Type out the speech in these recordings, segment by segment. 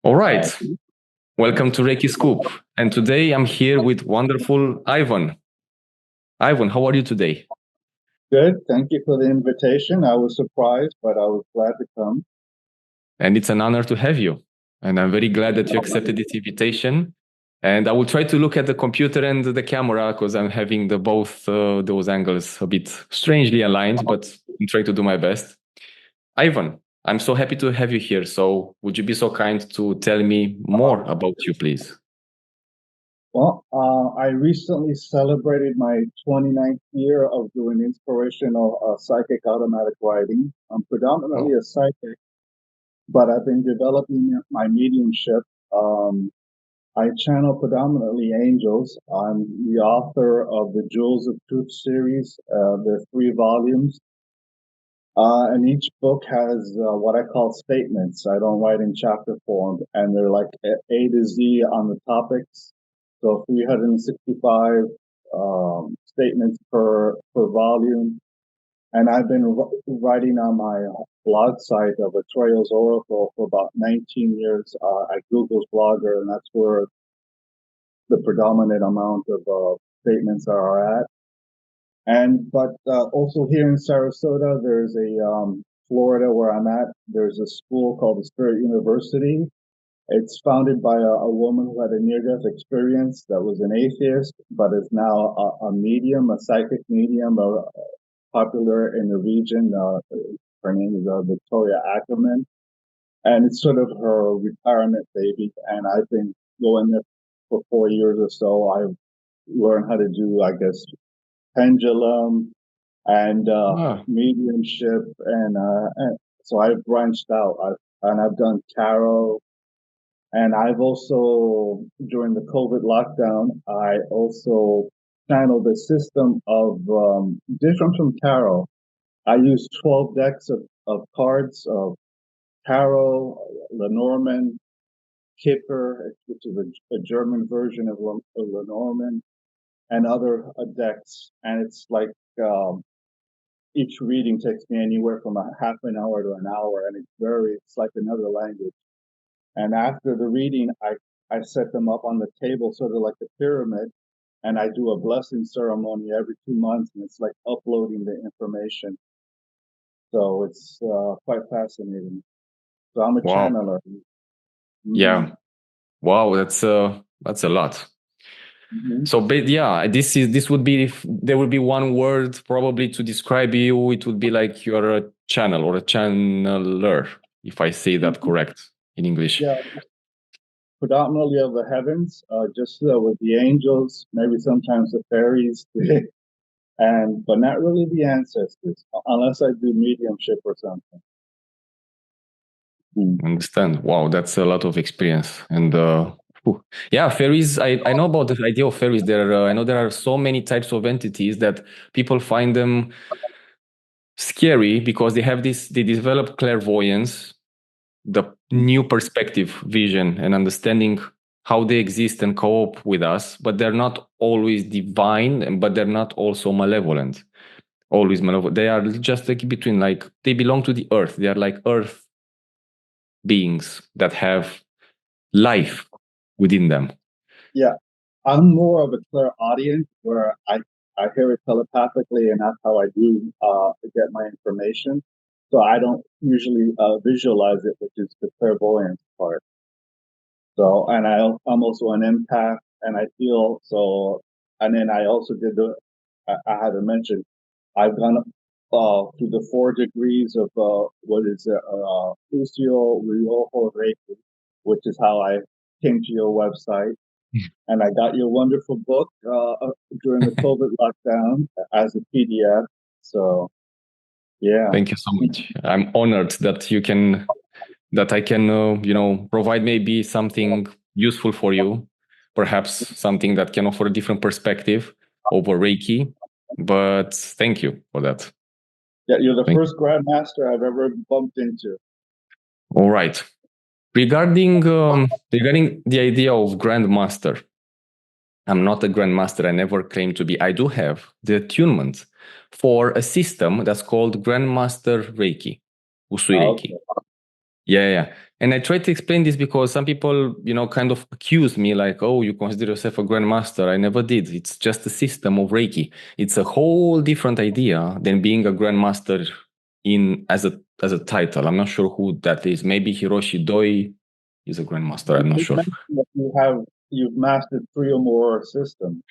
All right. Welcome to ReikiScoop. And today I'm here with wonderful Ivan. Ivan, how are you today? Good. Thank you for the invitation. I was surprised, but I was glad to come. And it's an honor to have you. And I'm very glad that you accepted this invitation. And I will try to look at the computer and the camera because I'm having both those angles a bit strangely aligned, but I'm trying to do my best. Ivan, I'm so happy to have you here. So would you be so kind to tell me more about you, please? Well, I recently celebrated my 29th year of doing inspirational psychic automatic writing. I'm predominantly Oh, a psychic, but I've been developing my mediumship. I channel predominantly angels. I'm the author of the Jewels of Truth series. There are 3 volumes. And each book has what I call statements. I don't write in chapter form, and they're like A to Z on the topics. So 365 statements per volume. And I've been writing on my blog site of Atrayo's Oracle for about 19 years at Google's Blogger, and that's where the predominant amount of statements are at. But also here in Sarasota, there's Florida where I'm at. There's a school called the Spirit University. It's founded by a woman who had a near-death experience that was an atheist, but is now a medium, a psychic medium, popular in the region. Her name is Victoria Ackerman, and it's sort of her retirement baby. And I've been going there for 4 years or so. I've learned how to do, I guess, pendulum and ah, mediumship, and so I've branched out. I've done tarot, and I've also during the COVID lockdown, I also channeled a system of different from tarot. I used 12 decks of cards of tarot, Lenormand, Kipper, which is a German version of Lenormand, and other decks, and it's like each reading takes me anywhere from a half an hour to an hour, and it's like another language. And after the reading, I set them up on the table, sort of like a pyramid, and I do a blessing ceremony every 2 months, and it's like uploading the information. So it's quite fascinating. So I'm a wow. channeler. Yeah. Mm-hmm. Wow, that's a lot. Mm-hmm. So, but yeah, this would be if there would be one word probably to describe you, it would be like you're a channel or a channeler, if I say that Mm-hmm. correct in English. Yeah, predominantly of the heavens, just with the angels, maybe sometimes the fairies, and but not really the ancestors, unless I do mediumship or something. Mm. Understand? Wow, that's a lot of experience. And whew. Yeah, fairies. I know about the idea of fairies. I know there are so many types of entities that people find them scary because they develop clairvoyance, the new perspective, vision, and understanding how they exist and cope with us, but they're not always divine, but they're not also malevolent. Always malevolent. They are just like between, like they belong to the earth. They are like earth beings that have life within them. Yeah, I'm more of a clairaudient where I hear it telepathically, and that's how I do get my information. So I don't usually visualize it, which is the clairvoyance part. So, and I'm also an empath, and I feel so. And then I also did I haven't mentioned, I've gone through the 4 degrees of what is it, Lucio Riojo Reiki, which is how I came to your website. And I got your wonderful book during the COVID lockdown as a PDF. So, yeah. Thank you so much. I'm honored that I can provide maybe something useful for you, perhaps something that can offer a different perspective over Reiki. But thank you for that. Yeah, you're the Thank first grandmaster I've ever bumped into. All right. Regarding the idea of grandmaster, I'm not a grandmaster. I never claimed to be. I do have the attunement for a system that's called Grandmaster Reiki, Usui Reiki. Okay. Yeah. And I try to explain this because some people, kind of accuse me like, oh, you consider yourself a grandmaster. I never did. It's just a system of Reiki. It's a whole different idea than being a grandmaster as a title. I'm not sure who that is. Maybe Hiroshi Doi is a grandmaster. I'm not You sure. mentioned that you've mastered 3 or more systems.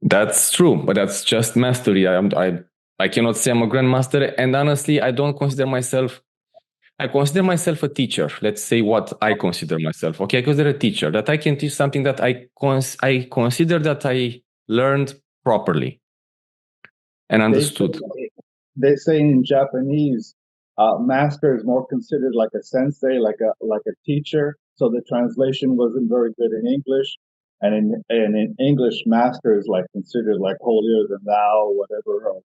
That's true, but that's just mastery. I cannot say I'm a grandmaster, and honestly, I consider myself a teacher. Let's say what I consider myself. Okay, I consider a teacher that I can teach something that I consider that I learned properly and They understood. say, they say in Japanese, master is more considered like a sensei, like a teacher. So the translation wasn't very good in English, and in English, master is like considered like holier than thou, whatever,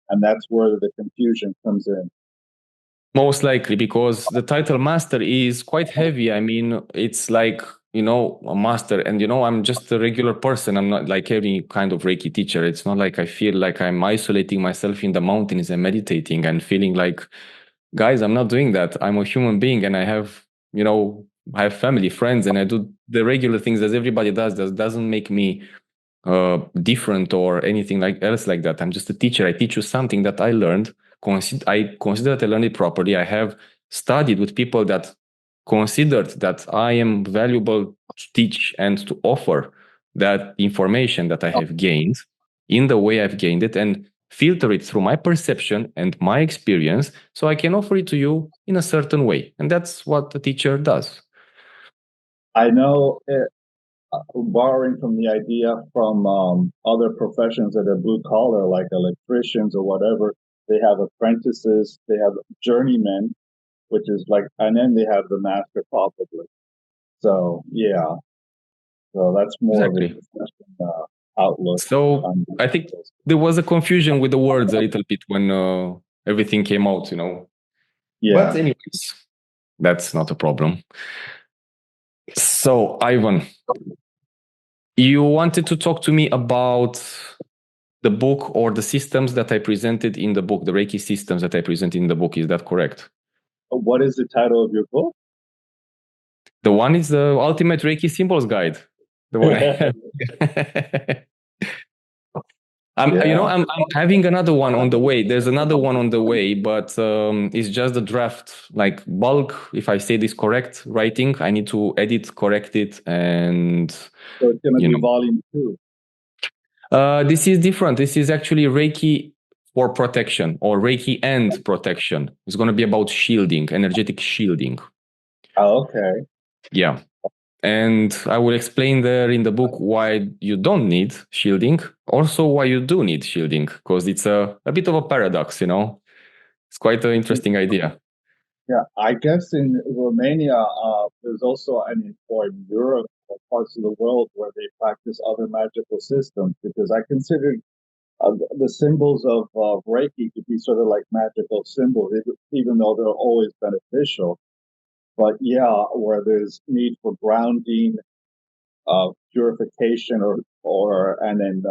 and that's where the confusion comes in. Most likely because the title master is quite heavy. I mean, it's like, a master, and I'm just a regular person. I'm not like any kind of Reiki teacher. It's not like I feel like I'm isolating myself in the mountains and meditating and feeling like, guys, I'm not doing that. I'm a human being and I have family, friends, and I do the regular things as everybody does. That doesn't make me different or anything else like that. I'm just a teacher. I teach you something that I learned. I consider that I learned it properly. I have studied with people that considered that I am valuable to teach and to offer that information that I have gained in the way I've gained it and filter it through my perception and my experience so I can offer it to you in a certain way. And that's what the teacher does. I know, borrowing from the idea from other professions that are blue collar, like electricians or whatever, they have apprentices, they have journeymen, which is like, and then they have the master probably. So yeah, so that's more of a Exactly. discussion outlook So on I think this. there was a confusion with the words a little bit when everything came out. But Yeah. anyways, that's not a problem. So Ivan, you wanted to talk to me about the book or the systems that I presented in the book, the Reiki systems that I presented in the book. Is that correct? What is the title of your book? The one is the Ultimate Reiki Symbols Guide. The one I have. Yeah. I'm having another one on the way. There's another one on the way, but it's just the draft, like bulk. If I say this correct, writing, I need to edit, correct it, and So it's gonna you be know, volume 2. this is different. This is actually Reiki for protection or Reiki and protection. It's going to be about shielding, energetic shielding. Oh, okay. Yeah. And I will explain there in the book why you don't need shielding, also why you do need shielding, because it's a bit of a paradox. It's quite an interesting idea. Yeah, I guess in Romania, there's also, I mean, or in Europe, or parts of the world where they practice other magical systems, because I consider the symbols of Reiki to be sort of like magical symbols, even though they're always beneficial. But yeah, where there's need for grounding, purification, and then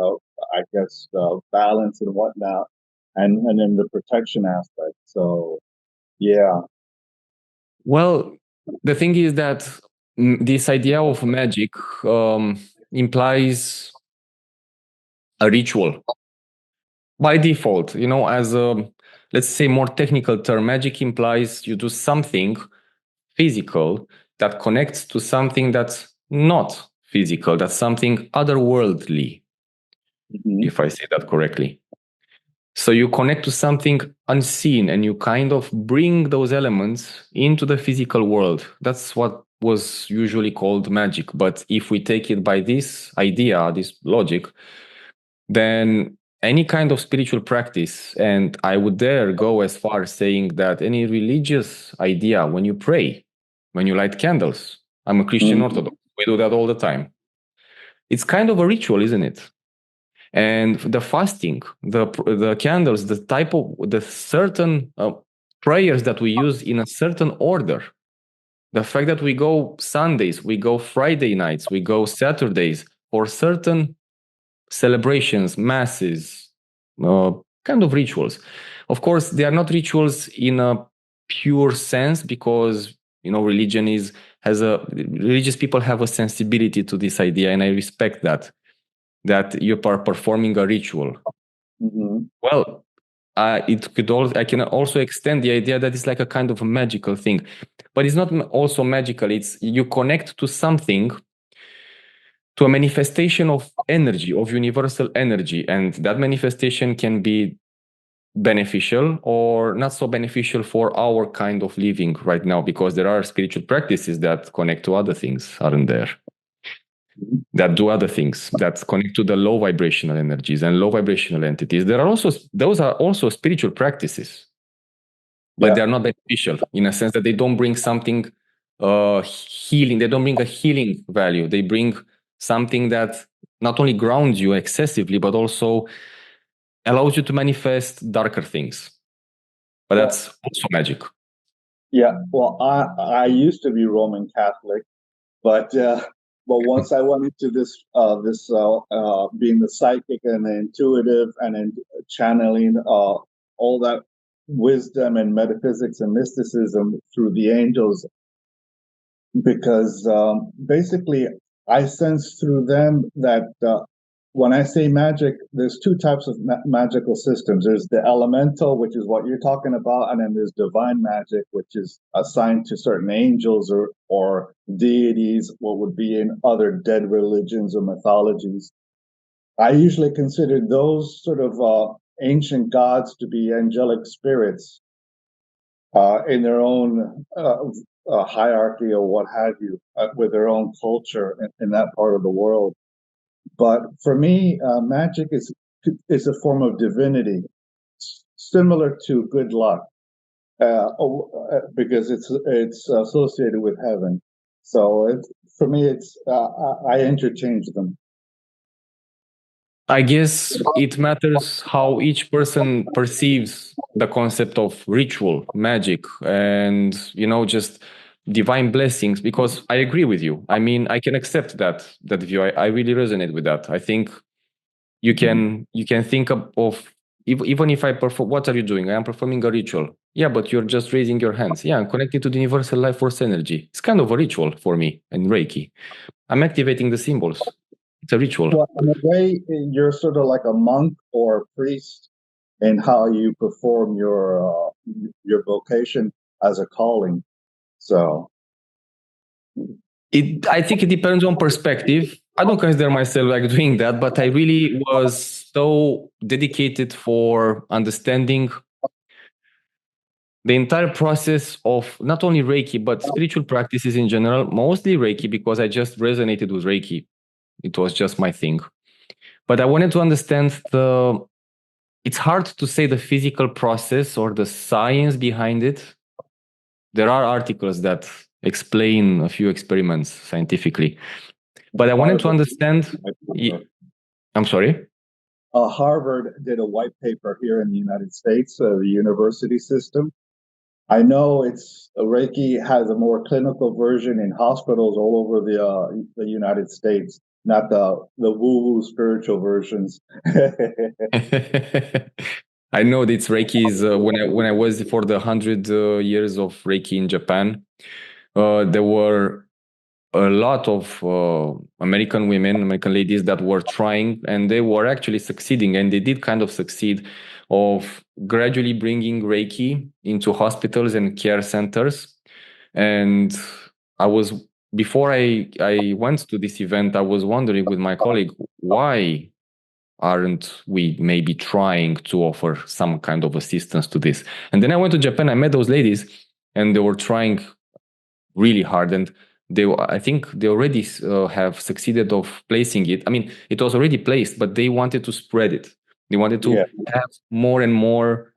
I guess balance and whatnot, and then the protection aspect. So yeah. Well, the thing is that this idea of magic implies a ritual by default. As a, let's say, more technical term, magic implies you do something physical that connects to something that's not physical, that's something otherworldly, Mhm. if I say that correctly. So you connect to something unseen and you kind of bring those elements into the physical world. That's what was usually called magic. But if we take it by this idea, this logic, then any kind of spiritual practice, and I would dare go as far as saying that any religious idea, when you pray, when you light candles, I'm a Christian Mhm. Orthodox, we do that all the time. It's kind of a ritual, isn't it? And the fasting, the candles, the certain prayers that we use in a certain order, the fact that we go Sundays, we go Friday nights, we go Saturdays for certain celebrations, masses, kind of rituals. Of course, they are not rituals in a pure sense because religion religious people have a sensibility to this idea, and I respect that you are performing a ritual. Mm-hmm. Well, I can also extend the idea that it's like a kind of a magical thing, but it's not also magical. It's you connect to something, to a manifestation of energy, of universal energy, and that manifestation can be beneficial or not so beneficial for our kind of living right now, because there are spiritual practices that connect to other things, aren't there? That do other things, that connect to the low vibrational energies and low vibrational entities. Those are also spiritual practices, but they're not beneficial in a sense that they don't bring something healing. They don't bring a healing value. They bring something that not only grounds you excessively, but also allows you to manifest darker things. But that's also magic. Yeah, well, I used to be Roman Catholic, but once I went into this being the psychic and the intuitive and then channeling all that wisdom and metaphysics and mysticism through the angels, because basically I sense through them that when I say magic, there's two types of magical systems. There's the elemental, which is what you're talking about, and then there's divine magic, which is assigned to certain angels or deities, what would be in other dead religions or mythologies. I usually consider those sort of ancient gods to be angelic spirits in their own hierarchy or what have you, with their own culture in that part of the world. But for me, magic is a form of divinity, similar to good luck, because it's associated with heaven. So for me, I interchange them. I guess it matters how each person perceives the concept of ritual, magic, and just divine blessings. Because I agree with you. I mean, I can accept that view. I really resonate with that. I think you can think of even if I perform. What are you doing? I am performing a ritual. Yeah, but you're just raising your hands. Yeah, I'm connected to the universal life force energy. It's kind of a ritual for me in Reiki. I'm activating the symbols. It's a ritual. Well, in a way, you're sort of like a monk or a priest in how you perform your vocation as a calling. So, I think it depends on perspective. I don't consider myself like doing that, but I really was so dedicated for understanding the entire process of not only Reiki, but spiritual practices in general, mostly Reiki, because I just resonated with Reiki. It was just my thing. But I wanted to understand it's hard to say the physical process or the science behind it. There are articles that explain a few experiments scientifically. But I wanted to understand. I'm sorry? Harvard did a white paper here in the United States, the university system. I know Reiki has a more clinical version in hospitals all over the United States, not the woo-woo spiritual versions. I know that Reiki is when I was for the 100 years of Reiki in Japan, there were a lot of American women, American ladies that were trying, and they were actually succeeding, and they did kind of succeed of gradually bringing Reiki into hospitals and care centers. And before I went to this event, I was wondering with my colleague, why aren't we maybe trying to offer some kind of assistance to this? And then I went to Japan, I met those ladies, and they were trying really hard, and I think they already have succeeded of placing it. I mean, it was already placed, but they wanted to spread it. They wanted to have more and more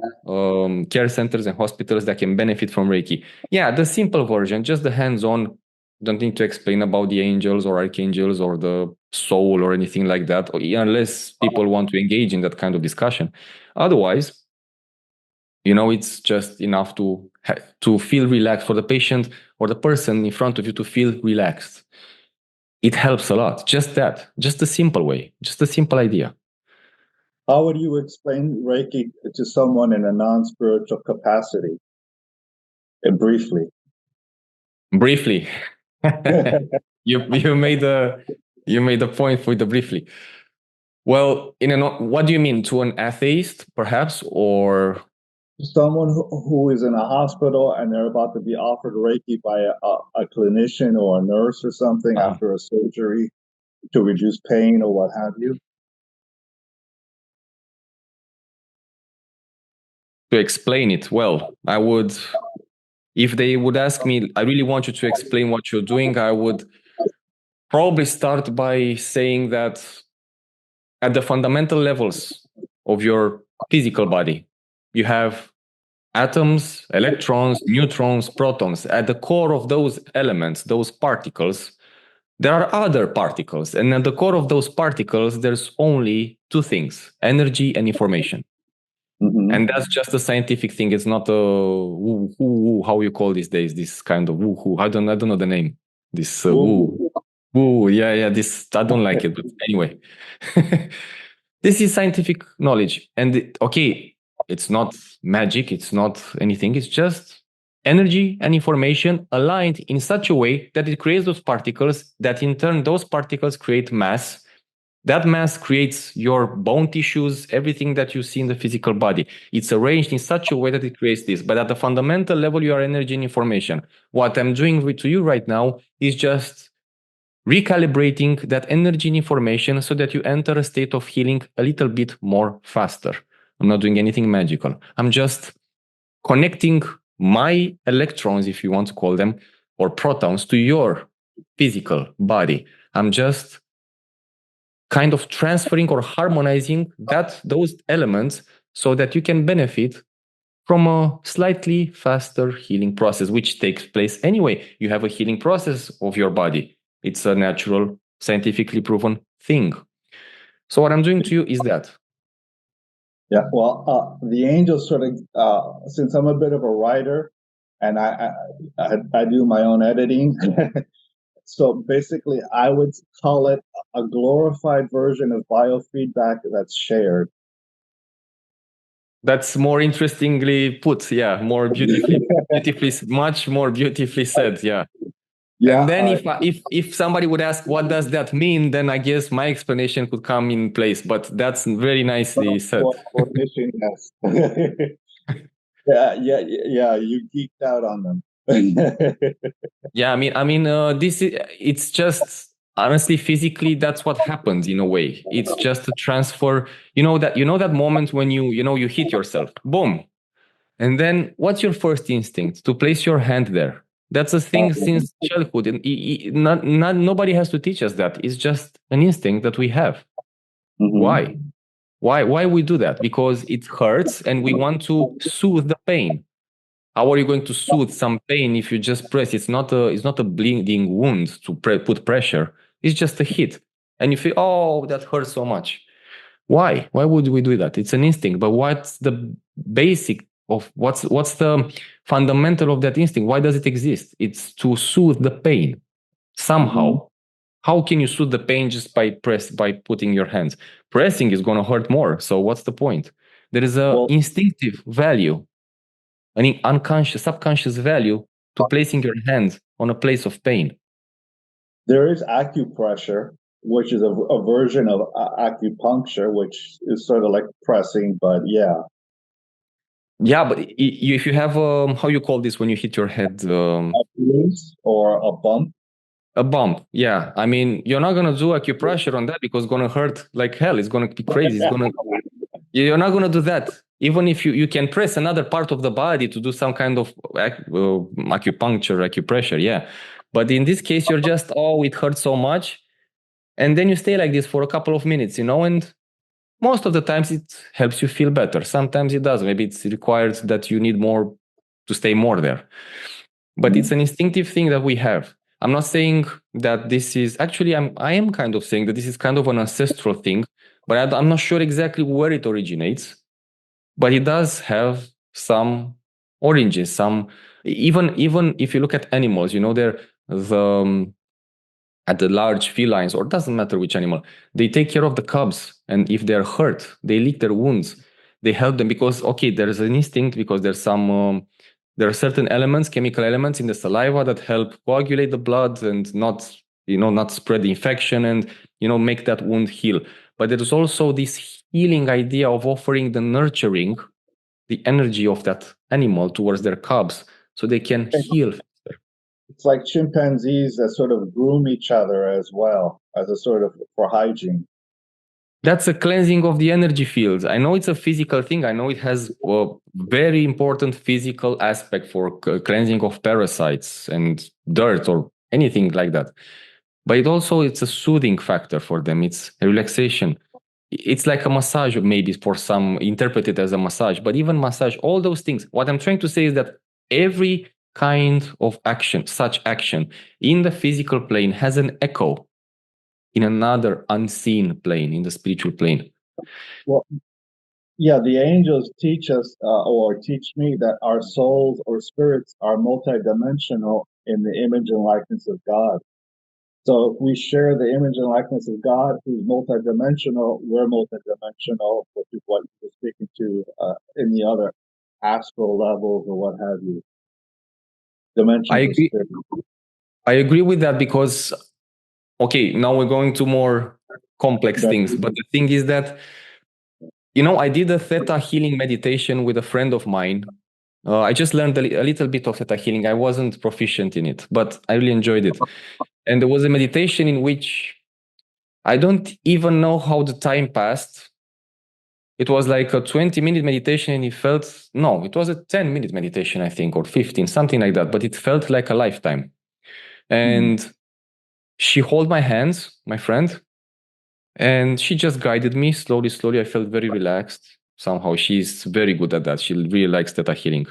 care centers and hospitals that can benefit from Reiki. Yeah, the simple version, just the hands-on. Don't need to explain about the angels or archangels or the soul or anything like that, unless people want to engage in that kind of discussion. Otherwise, it's just enough to feel relaxed, for the patient or the person in front of you to feel relaxed. It helps a lot. Just a simple way, just a simple idea. How would you explain Reiki to someone in a non-spiritual capacity? And briefly. Briefly. You made a point with the briefly. Well, what do you mean, to an atheist, perhaps, or Someone who is in a hospital and they're about to be offered Reiki by a clinician or a nurse or something after a surgery to reduce pain or what have you? to explain it? Well, I would, if they would ask me, I really want you to explain what you're doing, I would probably start by saying that at the fundamental levels of your physical body, you have atoms, electrons, neutrons, protons. At the core of those elements, those particles, there are other particles. And at the core of those particles, there's only two things: energy and information. Mm-hmm. And that's just a scientific thing. It's not a woo, how you call these days, this kind of woo. I don't know the name. This woo. Yeah. This, I don't like it, but anyway. This is scientific knowledge. And okay, it's not magic, it's not anything, it's just energy and information aligned in such a way that it creates those particles, that in turn those particles create mass. That mass creates your bone tissues, everything that you see in the physical body. It's arranged in such a way that it creates this. But at the fundamental level, you are energy and information. What I'm doing to you right now is just recalibrating that energy and information so that you enter a state of healing a little bit more faster. I'm not doing anything magical. I'm just connecting my electrons, if you want to call them, or protons, to your physical body. I'm just kind of transferring or harmonizing those elements so that you can benefit from a slightly faster healing process, which takes place anyway. You have a healing process of your body. It's a natural, scientifically proven thing. So what I'm doing to you is that. Yeah, well, the angels sort of, since I'm a bit of a writer and I do my own editing, so basically I would call it a glorified version of biofeedback that's shared. That's more interestingly put, yeah, more beautifully, much more beautifully said, yeah. Yeah. And then if somebody would ask, what does that mean? Then I guess my explanation could come in place, but that's very nicely said. Yes. Yeah, you geeked out on them. Yeah, it's just, honestly, physically, that's what happens in a way. It's just a transfer. You know that moment when you hit yourself, boom. And then what's your first instinct? To place your hand there. That's a thing since childhood. And nobody has to teach us that. It's just an instinct that we have. Mm-hmm. Why? Why we do that? Because it hurts and we want to soothe the pain. How are you going to soothe some pain if you just press? It's not a bleeding wound to put pressure. It's just a hit. And you feel, oh, that hurts so much. Why? Why would we do that? It's an instinct. But what's the basic of what's the fundamental of that instinct? Why does it exist? It's to soothe the pain somehow. Mm-hmm. How can you soothe the pain just by putting your hands? Pressing is going to hurt more. So what's the point? There is a instinctive value, an unconscious, subconscious value to placing your hands on a place of pain. There is acupressure, which is a version of acupuncture, which is sort of like pressing, but yeah. Yeah, but if you have how you call this when you hit your head? A bruise or a bump. A bump, yeah. I mean, you're not gonna do acupressure on that because it's gonna hurt like hell. It's gonna be crazy. You're not gonna do that. Even if you can press another part of the body to do some kind of acupuncture, acupressure, yeah. But in this case, you're just, oh, it hurts so much, and then you stay like this for a couple of minutes, and most of the times it helps you feel better. Sometimes it does. Maybe it's required that you need more to stay more there. But it's an instinctive thing that we have. I'm not saying that this is actually, I am kind of saying that this is kind of an ancestral thing, but I'm not sure exactly where it originates. But it does have some origins. Even if you look at animals, they're at the large felines, or doesn't matter which animal, they take care of the cubs, and if they're hurt, they lick their wounds, they help them because, okay, there's an instinct, because there's some There are certain elements, chemical elements in the saliva that help coagulate the blood and not spread the infection and make that wound heal. But there is also this healing idea of offering the nurturing, the energy of that animal towards their cubs so they can heal. It's like chimpanzees that sort of groom each other as well, as a sort of for hygiene. That's a cleansing of the energy fields. I know it's a physical thing. I know it has a very important physical aspect for cleansing of parasites and dirt or anything like that. But it's a soothing factor for them. It's a relaxation. It's like a massage, maybe for some, interpreted as a massage, but even massage, all those things. What I'm trying to say is that every kind of action, such action in the physical plane has an echo in another unseen plane, in the spiritual plane. Well, yeah, the angels teach us or teach me that our souls or spirits are multidimensional in the image and likeness of God. So if we share the image and likeness of God, who's multidimensional, we're multidimensional, which is what you're speaking to in the other astral levels or what have you. Dimensions of spirit. I agree with that because, okay, now we're going to more complex things. But the thing is that, I did a Theta Healing meditation with a friend of mine. I just learned a little bit of Theta Healing. I wasn't proficient in it, but I really enjoyed it. And there was a meditation in which I don't even know how the time passed. It was like a 20-minute meditation and it was a 10-minute meditation, I think, or 15, something like that. But it felt like a lifetime. And she held my hands, my friend, and she just guided me slowly, slowly. I felt very relaxed. Somehow she's very good at that. She really likes Theta Healing.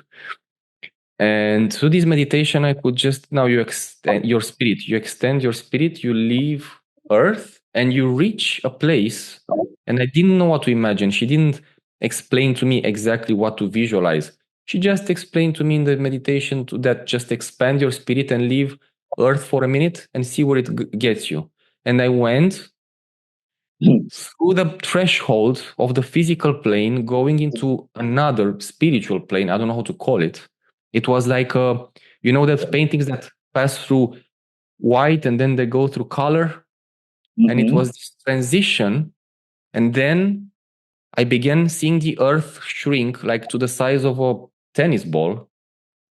And through this meditation, I could just, now you extend your spirit. You extend your spirit, you leave Earth, and you reach a place. And I didn't know what to imagine. She didn't explain to me exactly what to visualize. She just explained to me in the meditation that just expand your spirit and leave Earth for a minute and see where it gets you. And I went through the threshold of the physical plane, going into another spiritual plane. I don't know how to call it. It was like, that paintings that pass through white and then they go through color. And it was this transition. And then I began seeing the earth shrink like to the size of a tennis ball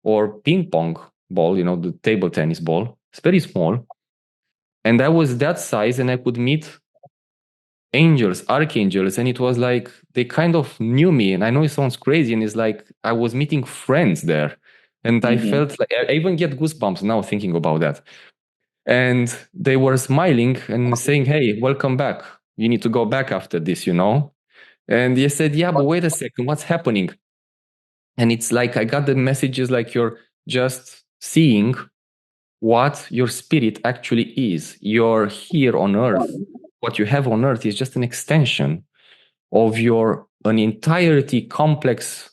or ping pong ball, the table tennis ball. It's very small. And I was that size and I could meet angels, archangels, and it was like they kind of knew me. And I know it sounds crazy, and it's like I was meeting friends there. And I felt like I even get goosebumps now thinking about that. And they were smiling and saying, "Hey, welcome back. You need to go back after this, And they said, "Yeah, but wait a second, what's happening?" And it's like I got the messages like you're just seeing what your spirit actually is. You're here on earth. What you have on earth is just an extension of an entirety complex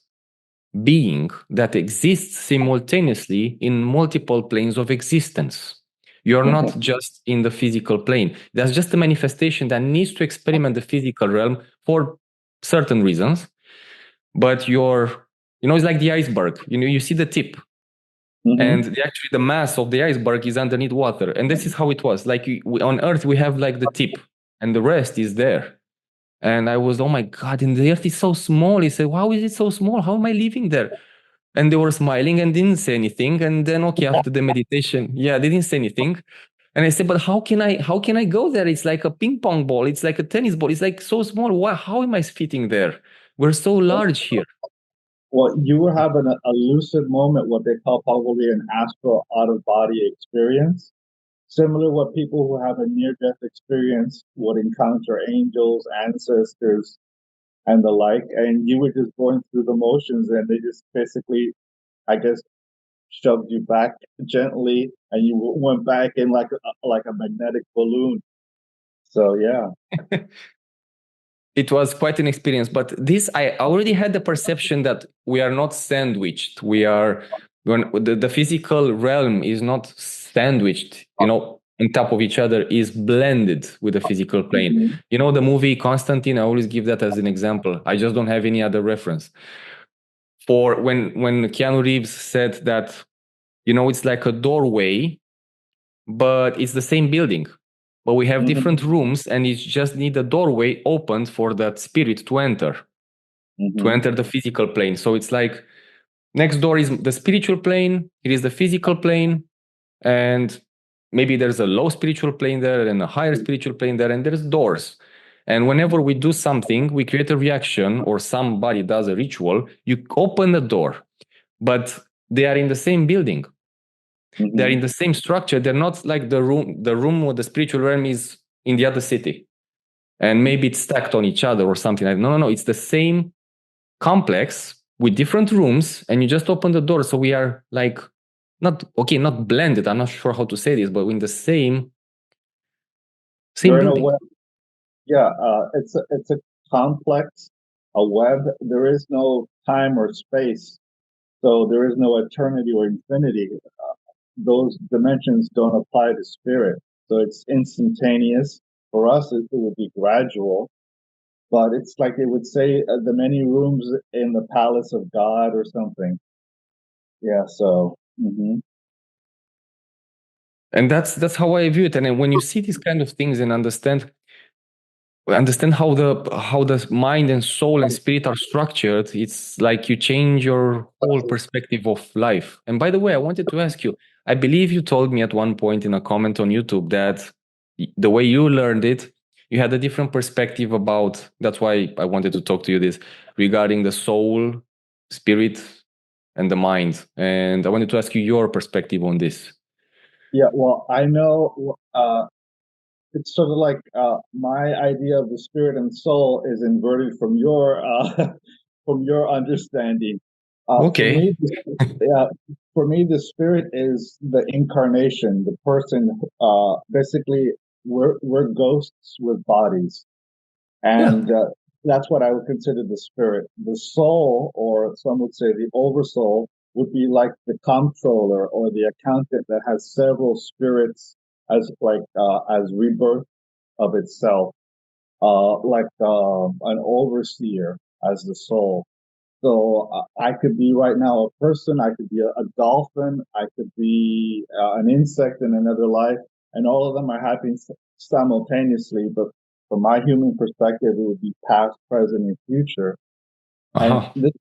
being that exists simultaneously in multiple planes of existence. You're not just in the physical plane. That's just a manifestation that needs to experiment the physical realm for certain reasons. But it's like the iceberg. You see the tip. And actually the mass of the iceberg is underneath water. And this is how it was. Like on Earth, we have like the tip and the rest is there. And I was, oh my God, and the Earth is so small. He said, how is it so small? How am I living there? And they were smiling and didn't say anything. And then, okay, after the meditation, they didn't say anything. And I said, but how can I go there? It's like a ping pong ball. It's like a tennis ball. It's like so small. Why, how am I fitting there? We're so large here. Well, you were having a lucid moment, what they call probably an astral out-of-body experience. Similar to what people who have a near-death experience would encounter angels, ancestors, and the like. And you were just going through the motions and they just basically, I guess, shoved you back gently and you went back in like a magnetic balloon. So, yeah. It was quite an experience, but I already had the perception that we are not sandwiched. The physical realm is not sandwiched, on top of each other, is blended with the physical plane. The movie Constantine, I always give that as an example. I just don't have any other reference. for when Keanu Reeves said that, it's like a doorway, but it's the same building, but we have different rooms, and you just need a doorway opened for that spirit to enter the physical plane. So it's like next door is the spiritual plane, it is the physical plane, and maybe there's a low spiritual plane there and a higher spiritual plane there, and there's doors. And whenever we do something, we create a reaction, or somebody does a ritual, you open the door, but they are in the same building. They're in the same structure. They're not like the room or the spiritual realm is in the other city, and maybe it's stacked on each other or something. No. It's the same complex with different rooms, and you just open the door. So we are like not blended. I'm not sure how to say this, but in the same building. Yeah, it's a complex, a web. There is no time or space, so there is no eternity or infinity. Those dimensions don't apply to spirit, so it's instantaneous. For us, it would be gradual, but it's like it would say the many rooms in the palace of God or something. Yeah, so. And that's how I view it. And then when you see these kind of things and understand how the mind and soul and spirit are structured, it's like you change your whole perspective of life. And by the way, I wanted to ask you, I believe you told me at one point in a comment on YouTube that the way you learned it, you had a different perspective about. That's why I wanted to talk to you this regarding the soul, spirit, and the mind. And I wanted to ask you your perspective on this. Yeah, well, I know it's sort of like my idea of the spirit and soul is inverted from your from your understanding. Okay. For me, the spirit is the incarnation, the person. Basically, we're ghosts with bodies, Yeah. and that's what I would consider the spirit. The soul, or some would say the oversoul, would be like the comptroller or the accountant that has several spirits as rebirth of itself, like an overseer as the soul. So I could be right now a person, I could be a dolphin, I could be an insect in another life, and all of them are happening simultaneously. But from my human perspective, it would be past, present, and future. And this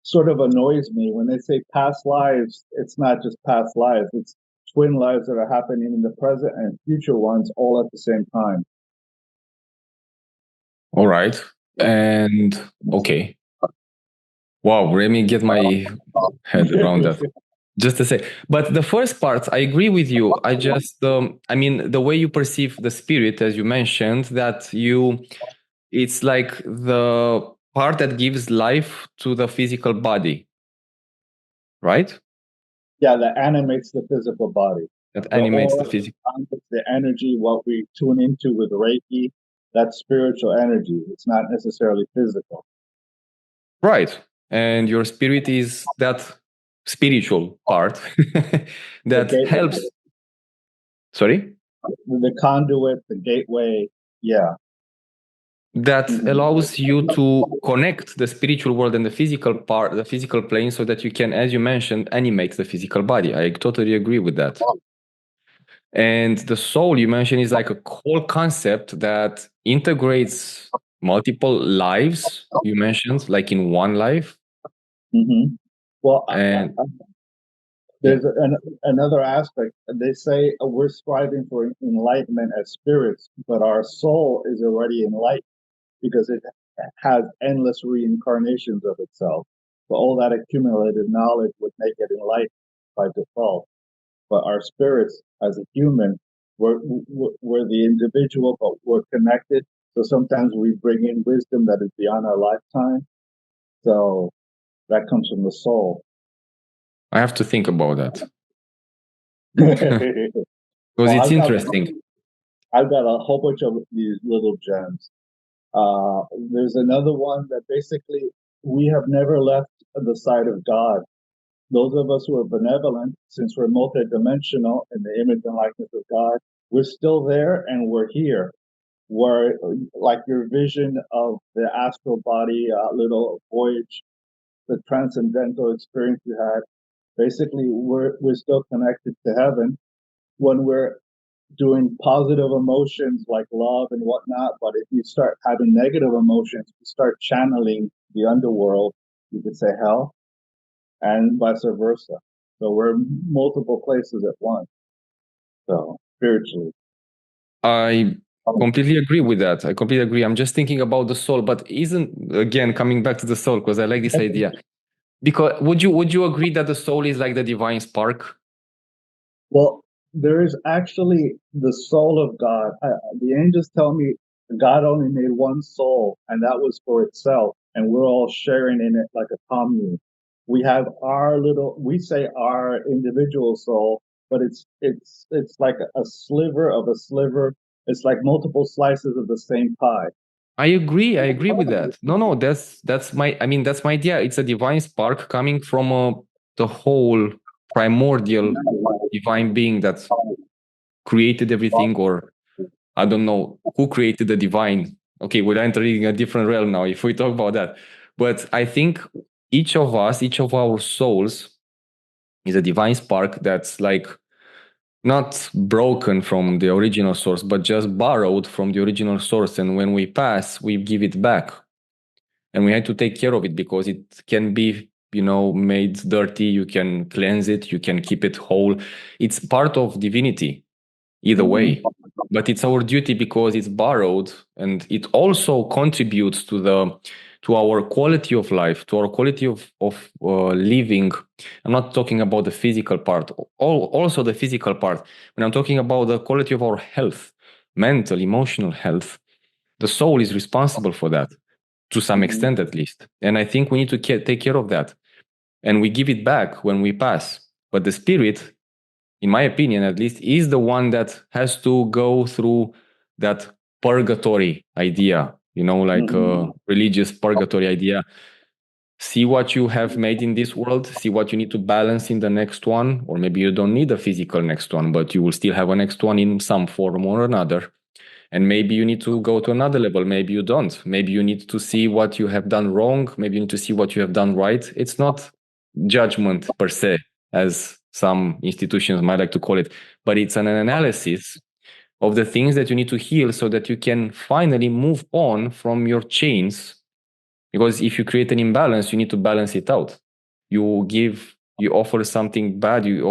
sort of annoys me when they say past lives. It's not just past lives; it's twin lives that are happening in the present and future ones all at the same time. All right. And okay. Wow, let me get my head around that. Just to say, but the first part, I agree with you. I just, I mean, the way you perceive the spirit, as you mentioned, it's like the part that gives life to the physical body, right? Yeah, that animates the physical body. That The animates aura, the physical. the energy, what we tune into with Reiki, that's spiritual energy. It's not necessarily physical. Right. And your spirit is that spiritual part that helps. Sorry? The conduit, the gateway. Yeah. That allows you to connect the spiritual world and the physical plane, so that you can, as you mentioned, animate the physical body. I totally agree with that. And the soul you mentioned is like a whole concept that integrates multiple lives, you mentioned, like in one life. Well, And there's another aspect. They say we're striving for enlightenment as spirits, but our soul is already enlightened because it has endless reincarnations of itself. So all that accumulated knowledge would make it enlightened by default. But our spirits, as a human, we're the individual, but we're connected. So sometimes we bring in wisdom that is beyond our lifetime. So that comes from the soul. I have to think about that. Because Well, it's interesting. I've got a whole bunch of these little gems. There's another one that basically we have never left the side of God. Those of us who are benevolent, since we're multidimensional in the image and likeness of God, we're still there and we're here. We're like your vision of the astral body, little voyage the transcendental experience you had. Basically, we're still connected to heaven when we're doing positive emotions like love and whatnot. But if you start having negative emotions, you start channeling the underworld, you could say hell, and vice versa. So we're multiple places at once. So spiritually. I completely agree with that. I completely agree. I'm just thinking about the soul, but isn't, again, coming back to the soul, because I like this idea. Because would you agree that the soul is like the divine spark? Well, there is actually the soul of God. The angels tell me God only made one soul, and that was for itself, and we're all sharing in it like a commune. We have we say our individual soul, but it's like a sliver of a sliver. It's like multiple slices of the same pie. I agree. I agree with that. No, that's my. I mean, that's my idea. It's a divine spark coming from the whole primordial divine being that created everything, or I don't know who created the divine. Okay, we're entering a different realm now if we talk about that. But I think each of us, each of our souls, is a divine spark that's like not broken from the original source, but just borrowed from the original source. And when we pass, we give it back. And we had to take care of it because it can be, made dirty. You can cleanse it, you can keep it whole. It's part of divinity either way, but it's our duty because it's borrowed, and it also contributes to our quality of life, to our quality of living. I'm not talking about the physical part, also the physical part. When I'm talking about the quality of our health, mental, emotional health, the soul is responsible for that to some extent, at least. And I think we need to take care of that, and we give it back when we pass. But the spirit, in my opinion at least, is the one that has to go through that purgatory idea, like a religious purgatory idea. See what you have made in this world, see what you need to balance in the next one, or maybe you don't need a physical next one, but you will still have a next one in some form or another. And maybe you need to go to another level, maybe you don't. Maybe you need to see what you have done wrong, maybe you need to see what you have done right. It's not judgment per se, as some institutions might like to call it, but it's an analysis of the things that you need to heal so that you can finally move on from your chains. Because if you create an imbalance, you need to balance it out. You offer something bad, you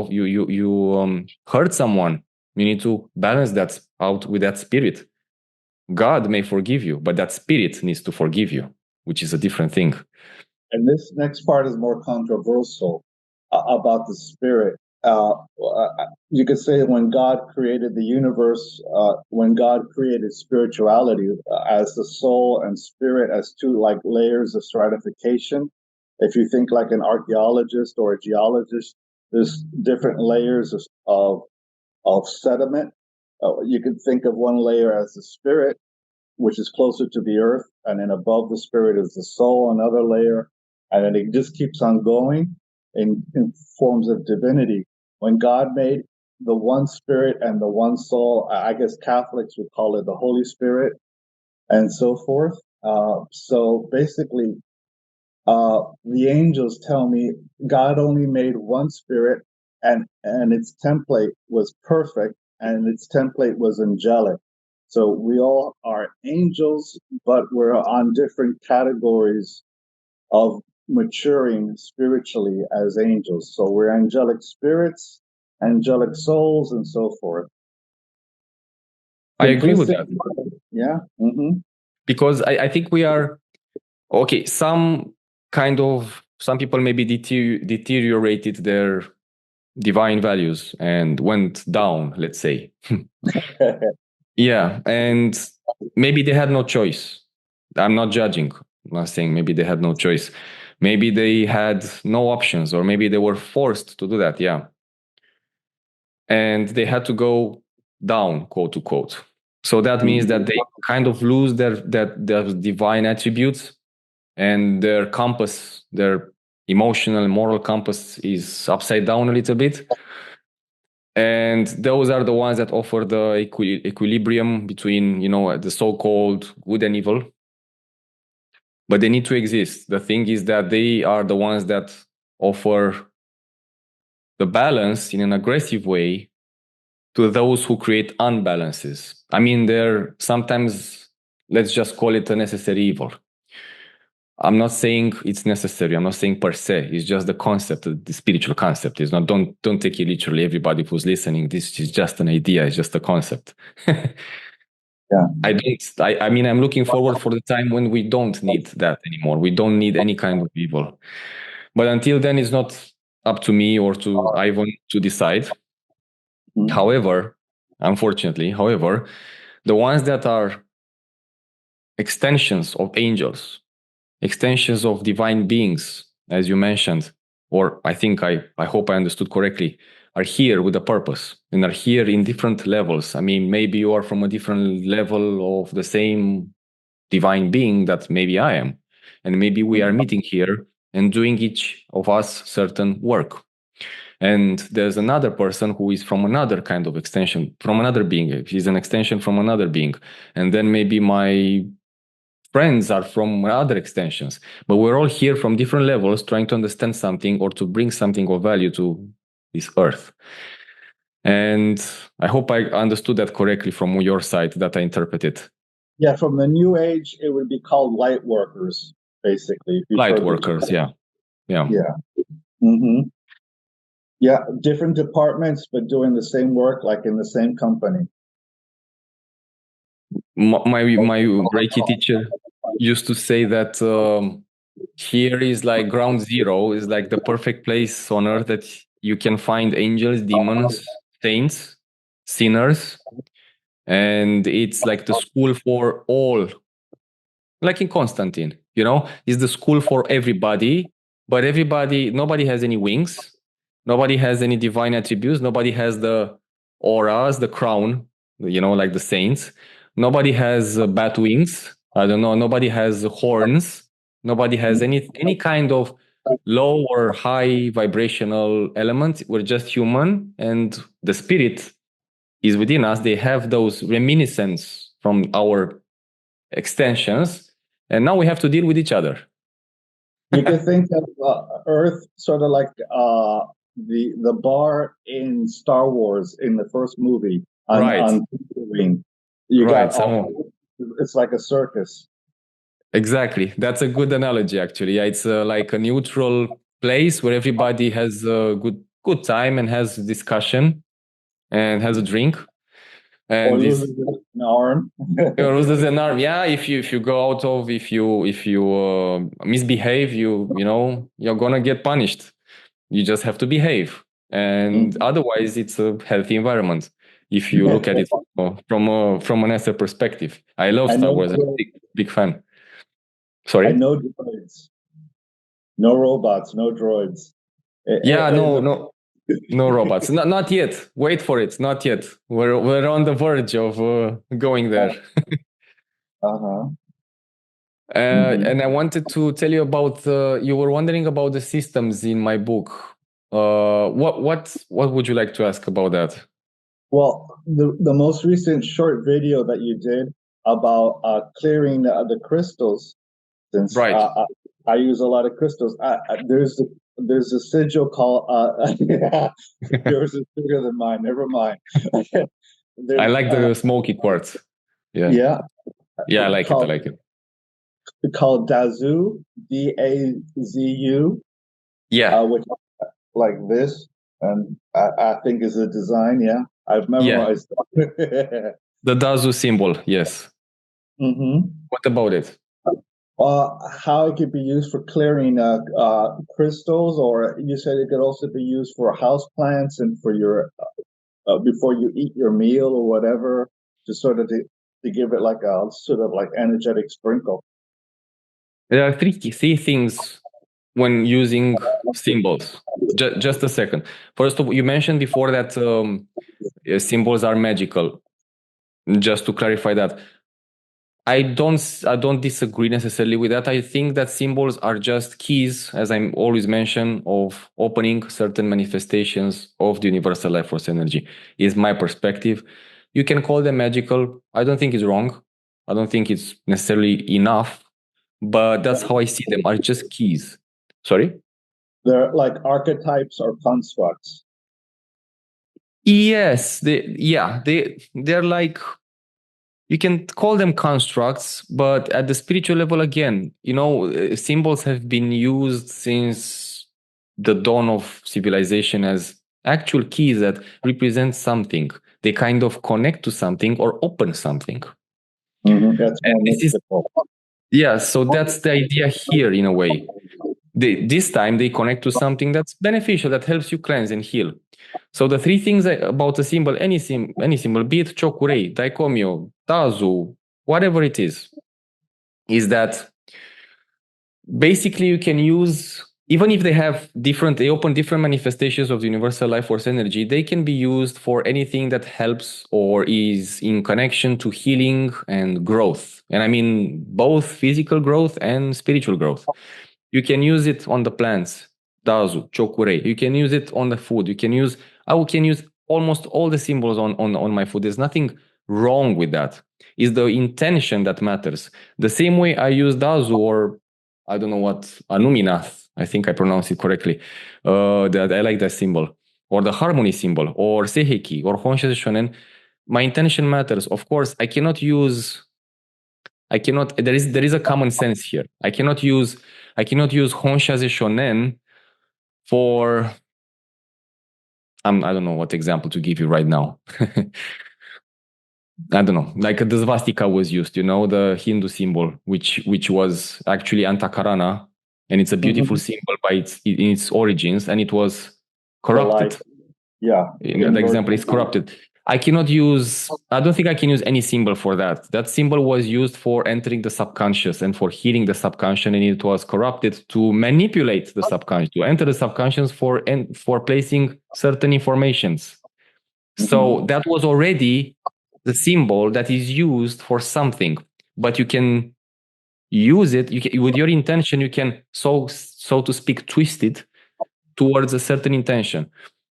hurt someone, you need to balance that out with that spirit. God may forgive you, but that spirit needs to forgive you, which is a different thing. And this next part is more controversial about the spirit. You could say when God created the universe, when God created spirituality as the soul and spirit as two like layers of stratification. If you think like an archaeologist or a geologist, there's different layers of sediment. You could think of one layer as the spirit, which is closer to the earth, and then above the spirit is the soul, another layer, and then it just keeps on going in forms of divinity. When God made the one spirit and the one soul, I guess Catholics would call it the Holy Spirit, and so forth. So basically, the angels tell me God only made one spirit, and its template was perfect, and its template was angelic. So we all are angels, but we're on different categories of maturing spiritually as angels. So we're angelic spirits, angelic souls, and so forth. I agree with that. Yeah. Because I think we are, okay, some people maybe deteriorated their divine values and went down, let's say. Yeah, and maybe they had no choice. I'm not judging. I'm not saying maybe they had no choice. Maybe they had no options, or maybe they were forced to do that. Yeah. And they had to go down, quote unquote. So that means that they kind of lose their divine attributes, and their compass, their emotional and moral compass, is upside down a little bit. And those are the ones that offer the equilibrium between, the so-called good and evil. but they need to exist. The thing is that they are the ones that offer the balance in an aggressive way to those who create unbalances. I mean, they're sometimes, let's just call it a necessary evil. I'm not saying it's necessary. I'm not saying per se. It's just the concept, the spiritual concept. It's not. Don't take it literally. Everybody who's listening, this is just an idea. It's just a concept. Yeah. I don't. I mean, I'm looking forward for the time when we don't need that anymore. We don't need any kind of evil. But until then, it's not up to me or to Ivan to decide. Mhm. However, unfortunately, the ones that are extensions of angels, extensions of divine beings, as you mentioned, or I hope I understood correctly, are here with a purpose and are here in different levels. I mean, maybe you are from a different level of the same divine being that maybe I am. And maybe we are meeting here and doing each of us certain work. And there's another person who is from another kind of extension, from another being. He's an extension from another being. And then maybe my friends are from other extensions, but we're all here from different levels trying to understand something or to bring something of value to this earth. And I hope I understood that correctly from your side, that I interpreted. Yeah, from the new age, it would be called light workers, basically. Light workers, yeah. Yeah. Mm-hmm. Yeah, different departments, but doing the same work, like in the same company. My Reiki teacher used to say that here is like ground zero, is like the perfect place on earth that you can find angels, demons, saints, sinners, and it's like the school for all, like in Constantine, is the school for everybody, but nobody has any wings, nobody has any divine attributes, nobody has the auras, the crown, like the saints, nobody has bat wings, I don't know, nobody has horns, nobody has any kind of low or high vibrational element. We're just human, and the spirit is within us. They have those reminiscence from our extensions, and now we have to deal with each other. You could think of Earth sort of like the bar in Star Wars in the first movie on Tatooine. You got it's like a circus. Exactly, that's a good analogy. Actually, yeah, it's like a neutral place where everybody has a good time and has discussion and has a drink. And or loses an arm. Or loses an arm. Yeah, if you go out of if you misbehave, you're gonna get punished. You just have to behave, and otherwise, it's a healthy environment. If you look at it from an ether perspective, I love Star Wars. I'm a big fan. Sorry. And no droids, no robots, no droids. Yeah, no robots. Not yet. Wait for it. Not yet. We're on the verge of going there. And I wanted to tell you about. You were wondering about the systems in my book. What would you like to ask about that? Well, the most recent short video that you did about clearing the crystals, since I use a lot of crystals. There's a sigil called yours is bigger than mine. Never mind. I like the smoky quartz. Yeah, I like it. It's called Dazu, Dazu. Yeah, which like this, and I think is a design. Yeah, I've memorized that. The Dazu symbol. Yes. What about it? How it could be used for clearing crystals, or you said it could also be used for house plants and for your before you eat your meal or whatever, to sort of to give it like a sort of like energetic sprinkle. There are three things when using symbols. Just a second. First of all, you mentioned before that symbols are magical. Just to clarify that, I don't disagree necessarily with that. I think that symbols are just keys, as I always mention, of opening certain manifestations of the universal life force energy. Is my perspective. You can call them magical. I don't think it's wrong. I don't think it's necessarily enough. but that's how I see them, are just keys. Sorry? They're like archetypes or constructs. Yes, they're like, you can call them constructs, but at the spiritual level, again, symbols have been used since the dawn of civilization as actual keys that represent something. They kind of connect to something or open something. That's And more mystical. so that's the idea here in a way. This time they connect to something that's beneficial, that helps you cleanse and heal. So the three things about a symbol, any symbol, be it chokurei, daikomyo, tazu, whatever it is that basically you can use, even if they open different manifestations of the universal life force energy, they can be used for anything that helps or is in connection to healing and growth. And I mean both physical growth and spiritual growth. You can use it on the plants, dazu, chokurei. You can use it on the food. I can use almost all the symbols on my food. There's nothing wrong with that. It's the intention that matters. The same way I use dazu, or I don't know what, anuminath, I think I pronounce it correctly. That I like that symbol. Or the harmony symbol, or seiheki, or honsha shonen. My intention matters. Of course, there is a common sense here. I cannot use Honsha Shonen for I don't know what example to give you right now. I don't know, like the swastika was used, the Hindu symbol, which was actually Antakarana, and it's a beautiful symbol in its origins, and it was corrupted. The example is corrupted. I don't think I can use any symbol for that. That symbol was used for entering the subconscious and for healing the subconscious, and it was corrupted to manipulate the subconscious, to enter the subconscious for placing certain informations. So that was already the symbol that is used for something, but you can use it, with your intention, you can, so to speak, twist it towards a certain intention.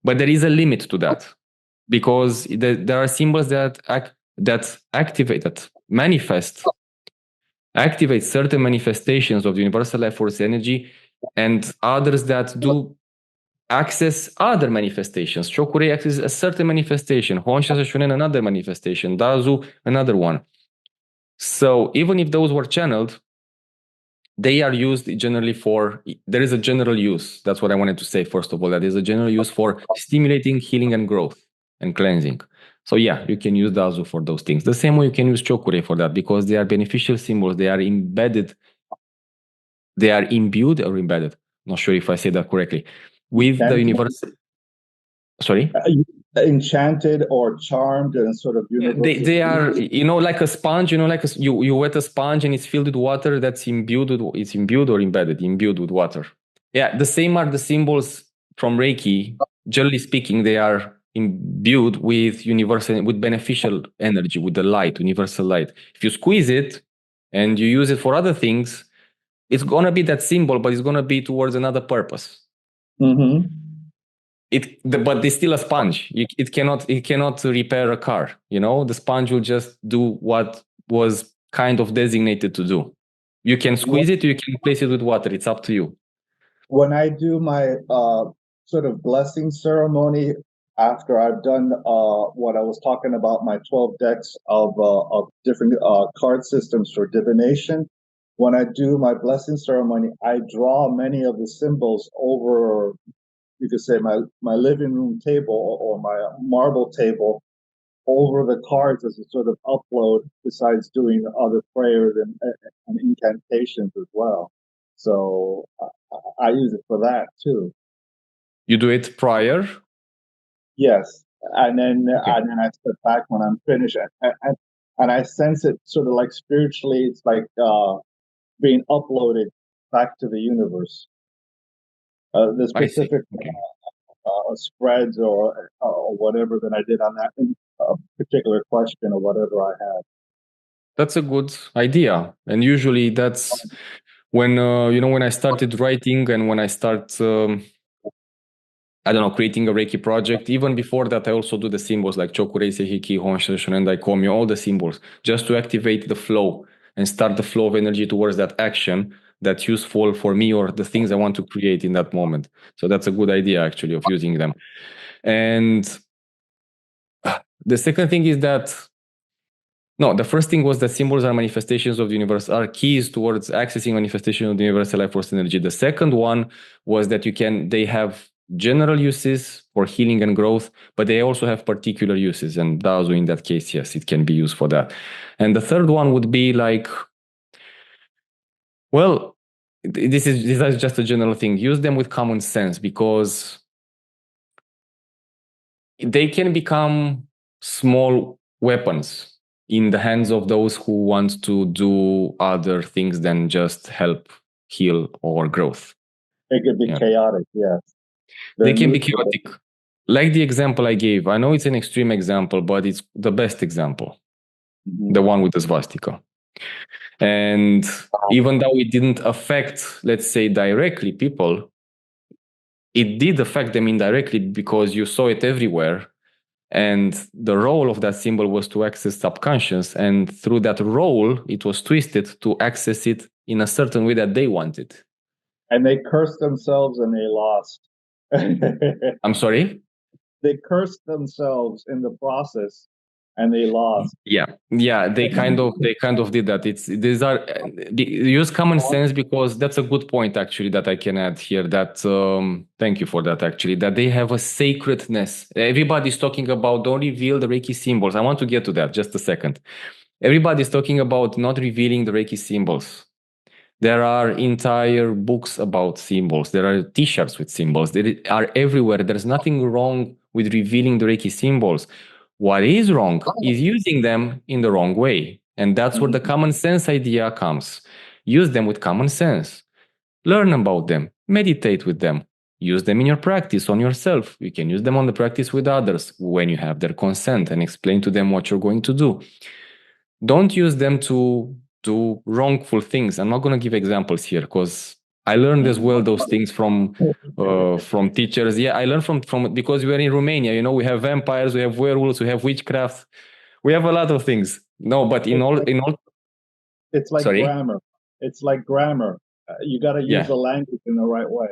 But there is a limit to that, because there are symbols that activate certain manifestations of the universal life force energy, and others that do access other manifestations. Chokurei accesses a certain manifestation, Honsha Shonen another manifestation, Dazu another one. So even if those were channeled, they are used generally there is a general use. That's what I wanted to say, first of all, that is a general use for stimulating healing and growth and cleansing. So yeah, you can use Dazu for those things. The same way you can use Chokurei for that, because they are beneficial symbols. They are embedded. They are imbued or embedded. Not sure if I say that correctly. With the universal. Sorry? Enchanted or charmed and sort of universal. They are, like a sponge, you wet a sponge and it's filled with water, that's imbued or imbued with water. Yeah, the same are the symbols from Reiki. Generally speaking, they are imbued with beneficial energy, with the light, universal light. If you squeeze it and you use it for other things, it's gonna be that symbol, but it's gonna be towards another purpose. But it's still a sponge. It cannot repair a car. The sponge will just do what was kind of designated to do. You can squeeze it, you can place it with water. It's up to you. When I do my sort of blessing ceremony, after I've done what I was talking about, my 12 decks of different card systems for divination, when I do my blessing ceremony, I draw many of the symbols over, you could say, my living room table or my marble table, over the cards as a sort of upload, besides doing other prayers and incantations as well. So I use it for that too. You do it prior? Yes. And then I step back when I'm finished, and I sense it sort of like spiritually. It's like being uploaded back to the universe. The specific spreads or whatever that I did on that particular question or whatever I had. That's a good idea, and usually that's when when I started writing and when I start creating a Reiki project. Even before that, I also do the symbols like Chokurei, Seihiki, Honsha, Shonen, Daikomyo, all the symbols, just to activate the flow and start the flow of energy towards that action that's useful for me or the things I want to create in that moment. So that's a good idea, actually, of using them. And the second thing is that, no, the first thing was that symbols are manifestations of the universe, are keys towards accessing manifestation of the universal life force energy. The second one was that they have general uses for healing and growth, but they also have particular uses. And also in that case, yes, it can be used for that. And the third one would be like, well, this is just a general thing. Use them with common sense, because they can become small weapons in the hands of those who want to do other things than just help heal or growth. It could be chaotic, yes. They can be chaotic. Like the example I gave. I know it's an extreme example, but it's the best example. Mm-hmm. The one with the swastika. And even though it didn't affect, let's say, directly people, it did affect them indirectly, because you saw it everywhere. And the role of that symbol was to access subconscious. And through that role, it was twisted to access it in a certain way that they wanted. And they cursed themselves and they lost. I'm sorry? They cursed themselves in the process and they lost. Yeah, they kind of did that. Use common sense, because that's a good point, actually, that I can add here. That thank you for that, actually. That they have a sacredness. Everybody's talking about don't reveal the Reiki symbols. I want to get to that just a second. Everybody's talking about not revealing the Reiki symbols. There are entire books about symbols. There are t-shirts with symbols. They are everywhere. There's nothing wrong with revealing the Reiki symbols. What is wrong is using them in the wrong way. And that's where the common sense idea comes. Use them with common sense. Learn about them. Meditate with them. Use them in your practice on yourself. You can use them on the practice with others when you have their consent, and explain to them what you're going to do. Don't use them to do wrongful things. I'm not going to give examples here, because I learned as well those things from teachers. Yeah, I learned from because we are in Romania. We have vampires, we have werewolves, we have witchcraft, we have a lot of things. No, but in all, it's like sorry? grammar. It's like grammar. You got to use the language in the right way.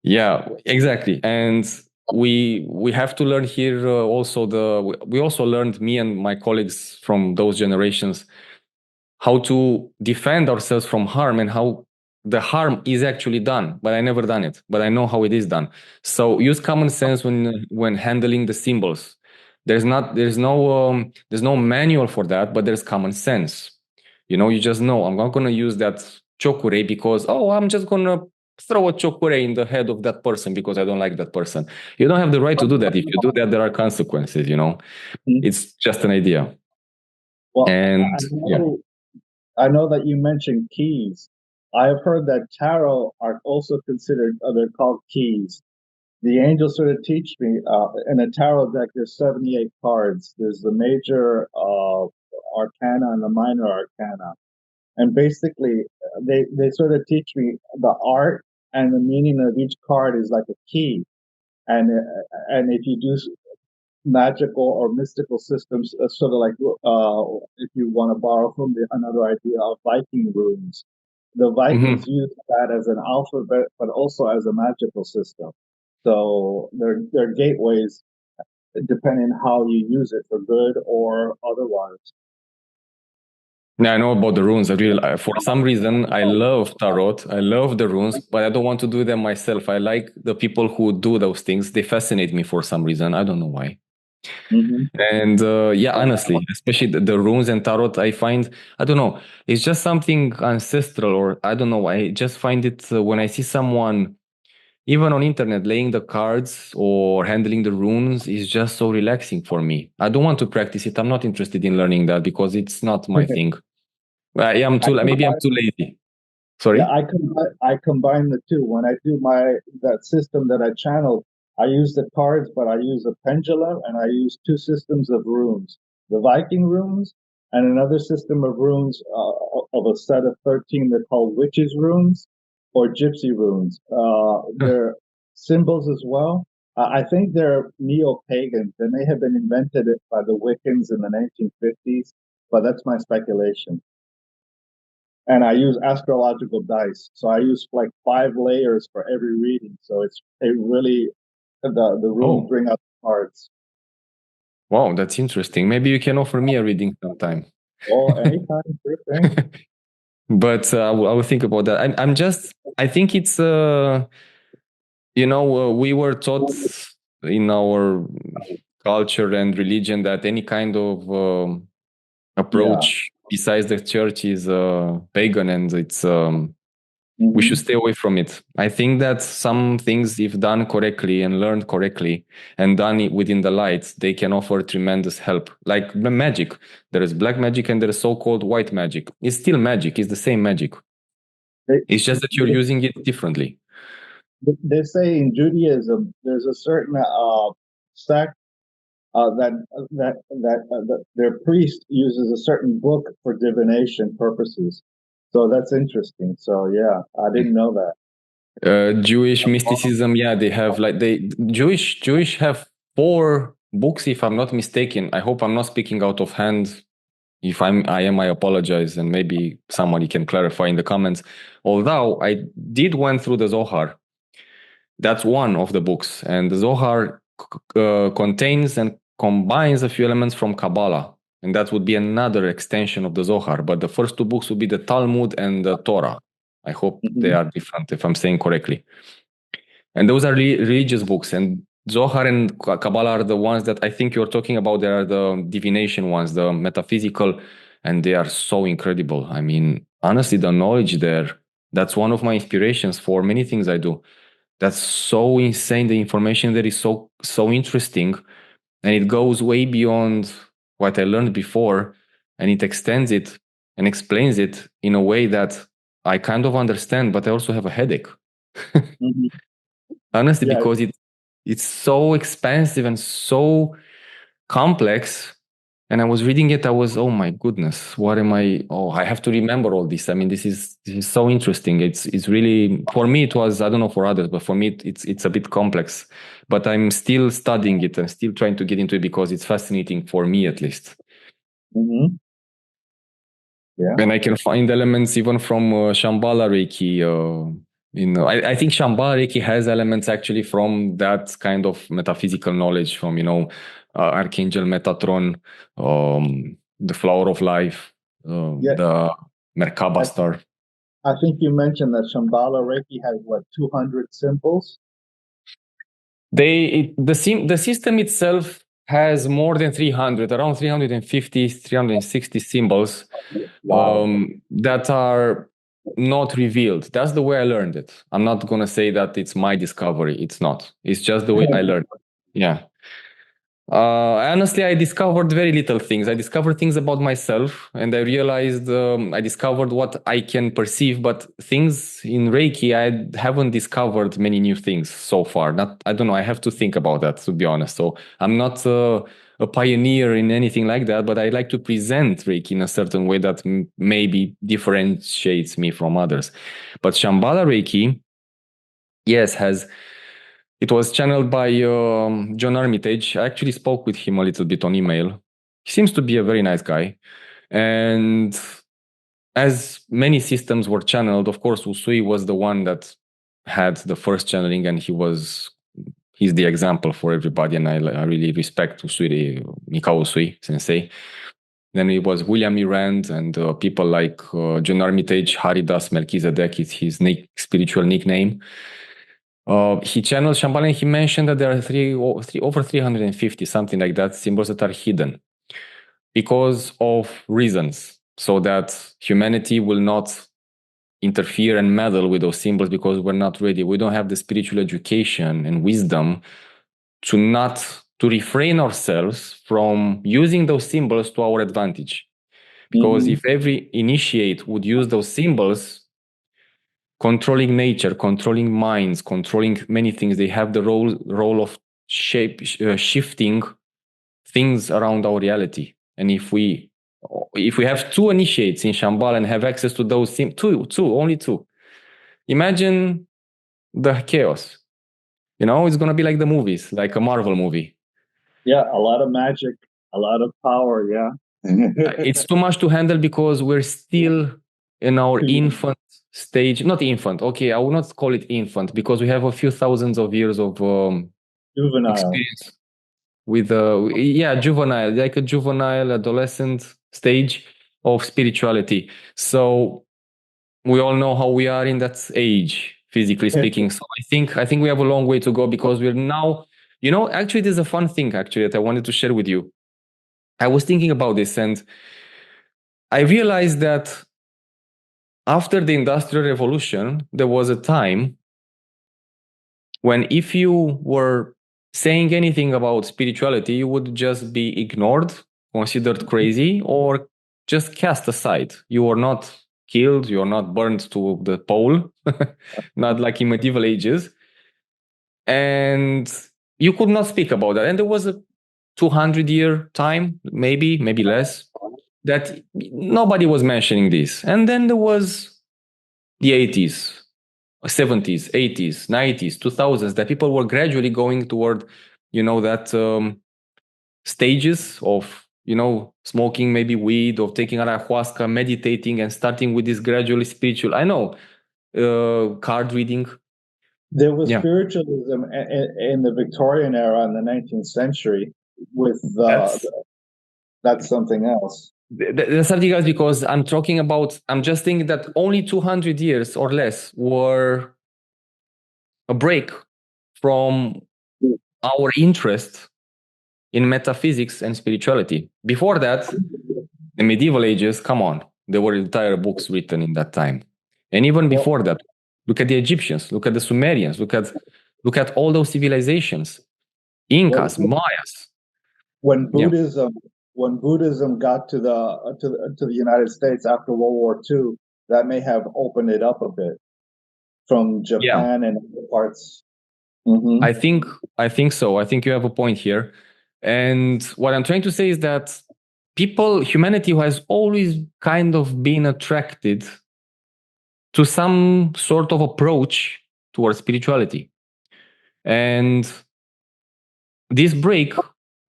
Yeah, exactly. And we have to learn here also we also learned, me and my colleagues from those generations, how to defend ourselves from harm, and how the harm is actually done. But I never done it, but I know how it is done. So use common sense when handling the symbols. There's no manual for that, but there's common sense. You just know, I'm not going to use that chokure because I'm just going to throw a chokure in the head of that person because I don't like that person. You don't have the right to do that. If you do that, there are consequences. It's just an idea. Well, and I know that you mentioned keys. I have heard that tarot are also considered, they're called keys. The angels sort of teach me, in a tarot deck, there's 78 cards. There's the major arcana and the minor arcana. And basically, they sort of teach me the art and the meaning of each card is like a key. And if you do magical or mystical systems, sort of like if you want to borrow from another idea of Viking runes, the Vikings used that as an alphabet, but also as a magical system. So they're gateways, depending on how you use it, for good or otherwise. Yeah, I know about the runes. For some reason, I love tarot. I love the runes, but I don't want to do them myself. I like the people who do those things. They fascinate me for some reason. I don't know why. And honestly, especially the runes and tarot, I find, I don't know, it's just something ancestral, or I don't know. I just find it when I see someone, even on internet, laying the cards or handling the runes, is just so relaxing for me. I don't want to practice it. I'm not interested in learning that because it's not my thing. Maybe I'm too lazy. Sorry? Yeah, I combine the two. When I do that system that I channeled, I use the cards, but I use a pendulum and I use two systems of runes. The Viking runes and another system of runes of a set of 13. They're called witches runes or gypsy runes. They're symbols as well. I think they're neo-pagans. They may have been invented by the Wiccans in the 1950s, but that's my speculation. And I use astrological dice. So I use like 5 layers for every reading. So it really the runes Oh, bring out the cards. wow, that's interesting. Maybe you can offer me a reading sometime. Oh, anytime, sure thing. But I will think about that. I'm just, I think it's, we were taught in our culture and religion that any kind of Yeah. approach besides the church is pagan, and it's we should Hmm. stay away from it. I think that some things, if done correctly and learned correctly and done it within the light, they can offer tremendous help. Like the magic, there is black magic and there is so-called white magic. It's still magic. It's the same magic. They, It's just that you're using it differently. they say in Judaism there's a certain sect that their priest uses a certain book for divination purposes. So that's interesting. So yeah, I didn't know that. Jewish mysticism, yeah, they have like they Jewish have 4 books, if I'm not mistaken. I hope I'm not speaking out of hand. If I am, I apologize, and maybe somebody can clarify in the comments. Although I did went through the Zohar, that's one of the books, and the Zohar contains and combines a few elements from Kabbalah, and that would be another extension of the Zohar. But the first 2 books would be the Talmud and the Torah. I hope they Hmm. are different, if I'm saying correctly. And those are religious books, and Zohar and Kabbalah are the ones that I think you're talking about. They are the divination ones, the metaphysical, and they are so incredible. I mean, honestly, the knowledge there, that's one of my inspirations for many things I do. That's so insane. The information there is so interesting, and it goes way beyond what I learned before, and it extends it and explains it in a way that I kind of understand, but I also have a headache. Hmm. Honestly, Yeah. because it's so expansive and so complex. And I was reading it, I was, oh my goodness, what am I? Oh, I have to remember all this. I mean, this is so interesting. It's really, for me it was, I don't know for others, but for me it's a bit complex. But I'm still studying it and still trying to get into it because it's fascinating for me at least. Hmm. Yeah. And I can find elements even from Shambala Reiki. I think Shambhala Reiki has elements actually from that kind of metaphysical knowledge from, Archangel Metatron, the Flower of Life, Yeah. the Merkaba I, star. I think you mentioned that Shambhala Reiki has what 200 symbols. The system itself has more than 300, around 350, 360 symbols Wow. that are not revealed. That's the way I learned it. I'm not going to say that it's my discovery. It's not. It's just the way I learned. Yeah. Honestly, I discovered very little things. I discovered things about myself, and I realized I discovered what I can perceive. But things in Reiki, I haven't discovered many new things so far. Not, I don't know. I have to think about that, to be honest. So I'm not a pioneer in anything like that, but I like to present Reiki in a certain way that maybe differentiates me from others. But Shambhala Reiki, yes, has it was channeled by John Armitage. I actually spoke with him a little bit on email. He seems to be a very nice guy. And as many systems were channeled, of course, Usui was the one that had the first channeling, and he's the example for everybody. And I really respect Usui, Mikao Usui sensei. Then it was William E. Rand and people like John Armitage, Haridas Melchizedek is his spiritual nickname. He channeled Shambhala and he mentioned that there are over 350, something like that, symbols that are hidden because of reasons, so that humanity will not interfere and meddle with those symbols because we're not ready. We don't have the spiritual education and wisdom to refrain ourselves from using those symbols to our advantage. Because Hmm. if every initiate would use those symbols, controlling nature, controlling minds, controlling many things. They have the role of shifting things around our reality. And if we have 2 initiates in Shambhala and have access to those only 2, imagine the chaos. It's gonna be like the movies, like a Marvel movie. Yeah, a lot of magic, a lot of power. Yeah. It's too much to handle because we're still in our infant stage, not infant, okay, I will not call it infant because we have a few thousands of years of Juvenile. experience with juvenile, like a juvenile adolescent stage of spirituality. So we all know how we are in that age, physically speaking. So I think we have a long way to go because we're now, actually there's a fun thing actually that I wanted to share with you. I was thinking about this and I realized that after the Industrial Revolution, there was a time when if you were saying anything about spirituality, you would just be ignored, considered crazy, or just cast aside. You were not killed, you are not burned to the pole, not like in medieval ages. And you could not speak about that. And there was a 200-year time, maybe less, that nobody was mentioning this. And then there was the 80s, 70s, 80s, 90s, 2000s, that people were gradually going toward, that stages of, smoking maybe weed, of taking ayahuasca, meditating, and starting with this gradually spiritual, card reading. There was spiritualism in the Victorian era in the 19th century with that's something else. That's something else because I'm just thinking that only 200 years or less were a break from our interest in metaphysics and spirituality. Before that, the medieval ages, come on, there were entire books written in that time. And even before that, look at the Egyptians, look at the Sumerians, look at all those civilizations, Incas, Mayas. When Buddhism got to the United States after World War II, that may have opened it up a bit from Japan and other parts. Mm-hmm. I think so. I think you have a point here. And what I'm trying to say is that humanity has always kind of been attracted to some sort of approach towards spirituality. And this break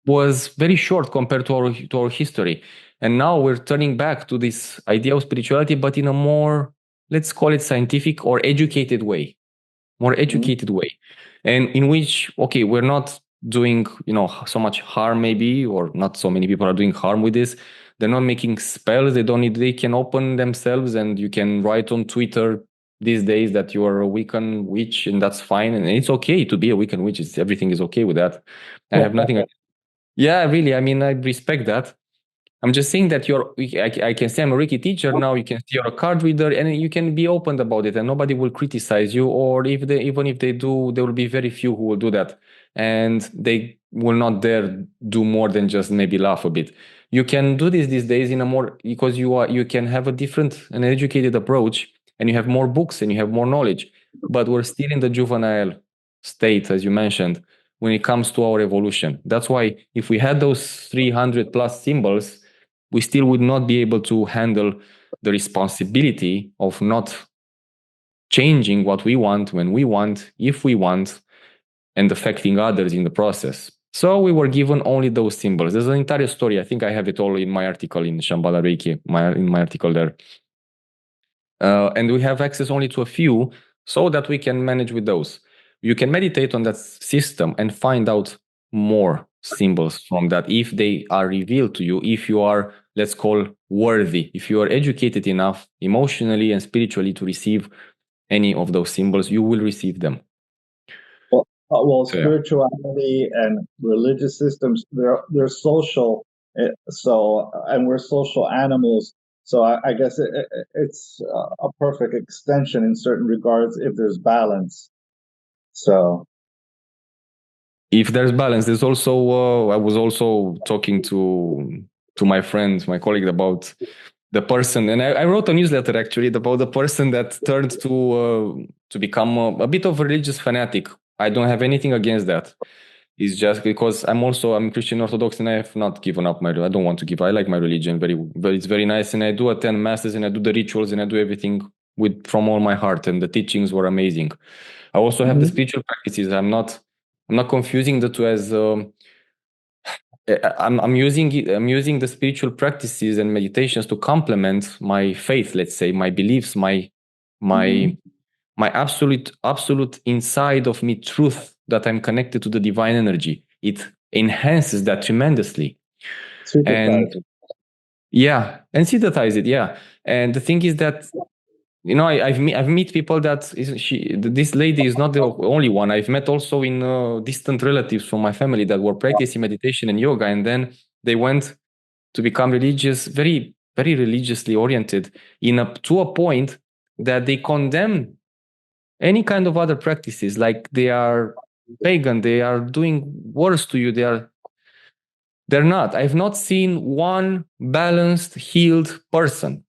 was very short compared to our history. And now we're turning back to this idea of spirituality, but in a more, let's call it scientific or educated way. More educated way, and in which, okay, we're not doing so much harm, maybe, or not so many people are doing harm with this. They're not making spells. They can open themselves, and you can write on Twitter these days that you are a Wiccan witch, and that's fine, and it's okay to be a Wiccan witch. Everything is okay with that. I have nothing. Yeah, really, I mean, I respect that. I'm just saying that I can say I'm a Reiki teacher now. You can see you're a card reader, and you can be open about it, and nobody will criticize you. Or even if they do, there will be very few who will do that, and they will not dare do more than just maybe laugh a bit. You can do this these days because you can have a different and educated approach, and you have more books and you have more knowledge. But we're still in the juvenile state, as you mentioned, when it comes to our evolution. That's why if we had those 300 plus symbols, we still would not be able to handle the responsibility of not changing what we want, when we want, if we want, and affecting others in the process. So we were given only those symbols. There's an entire story. I think I have it all in my article in Shambala Reiki, in my article there. And we have access only to a few so that we can manage with those. You can meditate on that system and find out more symbols from that if they are revealed to you, if you are, let's call, worthy, if you are educated enough emotionally and spiritually to receive any of those symbols, you will receive them. Well, spirituality and religious systems, they're social, and we're social animals. So I guess it's a perfect extension in certain regards if there's balance. So if there's balance, there's also I was also talking to my friend, my colleague, about the person, and I wrote a newsletter actually about the person that turned to become a bit of a religious fanatic. I don't have anything against that. It's just because I'm Christian Orthodox, and I have not given up I don't want to give. I like my religion it's very nice, and I do attend masses, and I do the rituals, and I do everything from all my heart, and the teachings were amazing. I also have the spiritual practices. I'm not confusing the two I'm using the spiritual practices and meditations to complement my faith, let's say, my beliefs, my Mhm. my absolute inside of me truth that I'm connected to the divine energy. It enhances that tremendously. And Synthesize it. yeah, and synthesize it. Yeah. And the thing is that, you know, I've met people that this lady is not the only one. I've met also in distant relatives from my family that were practicing meditation and yoga, and then they went to become religious, very very religiously oriented, to a point that they condemn any kind of other practices, like they are pagan, they are doing worse to you. They're not. I've not seen one balanced, healed person.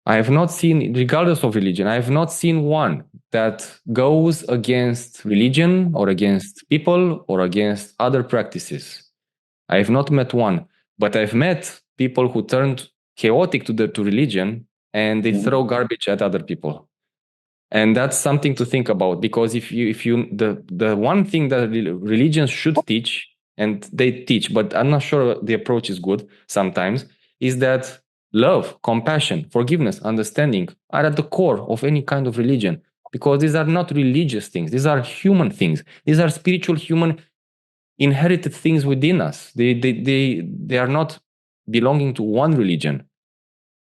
I have not seen, regardless of religion, I have not seen one that goes against religion or against people or against other practices. I have not met one, but I've met people who turned chaotic to religion, and they Mhm. throw garbage at other people. And that's something to think about, because if you the one thing that religions should teach, and they teach, but I'm not sure the approach is good sometimes, is that love, compassion, forgiveness, understanding are at the core of any kind of religion, because these are not religious things, these are human things, these are spiritual, human, inherited things within us. They are not belonging to one religion.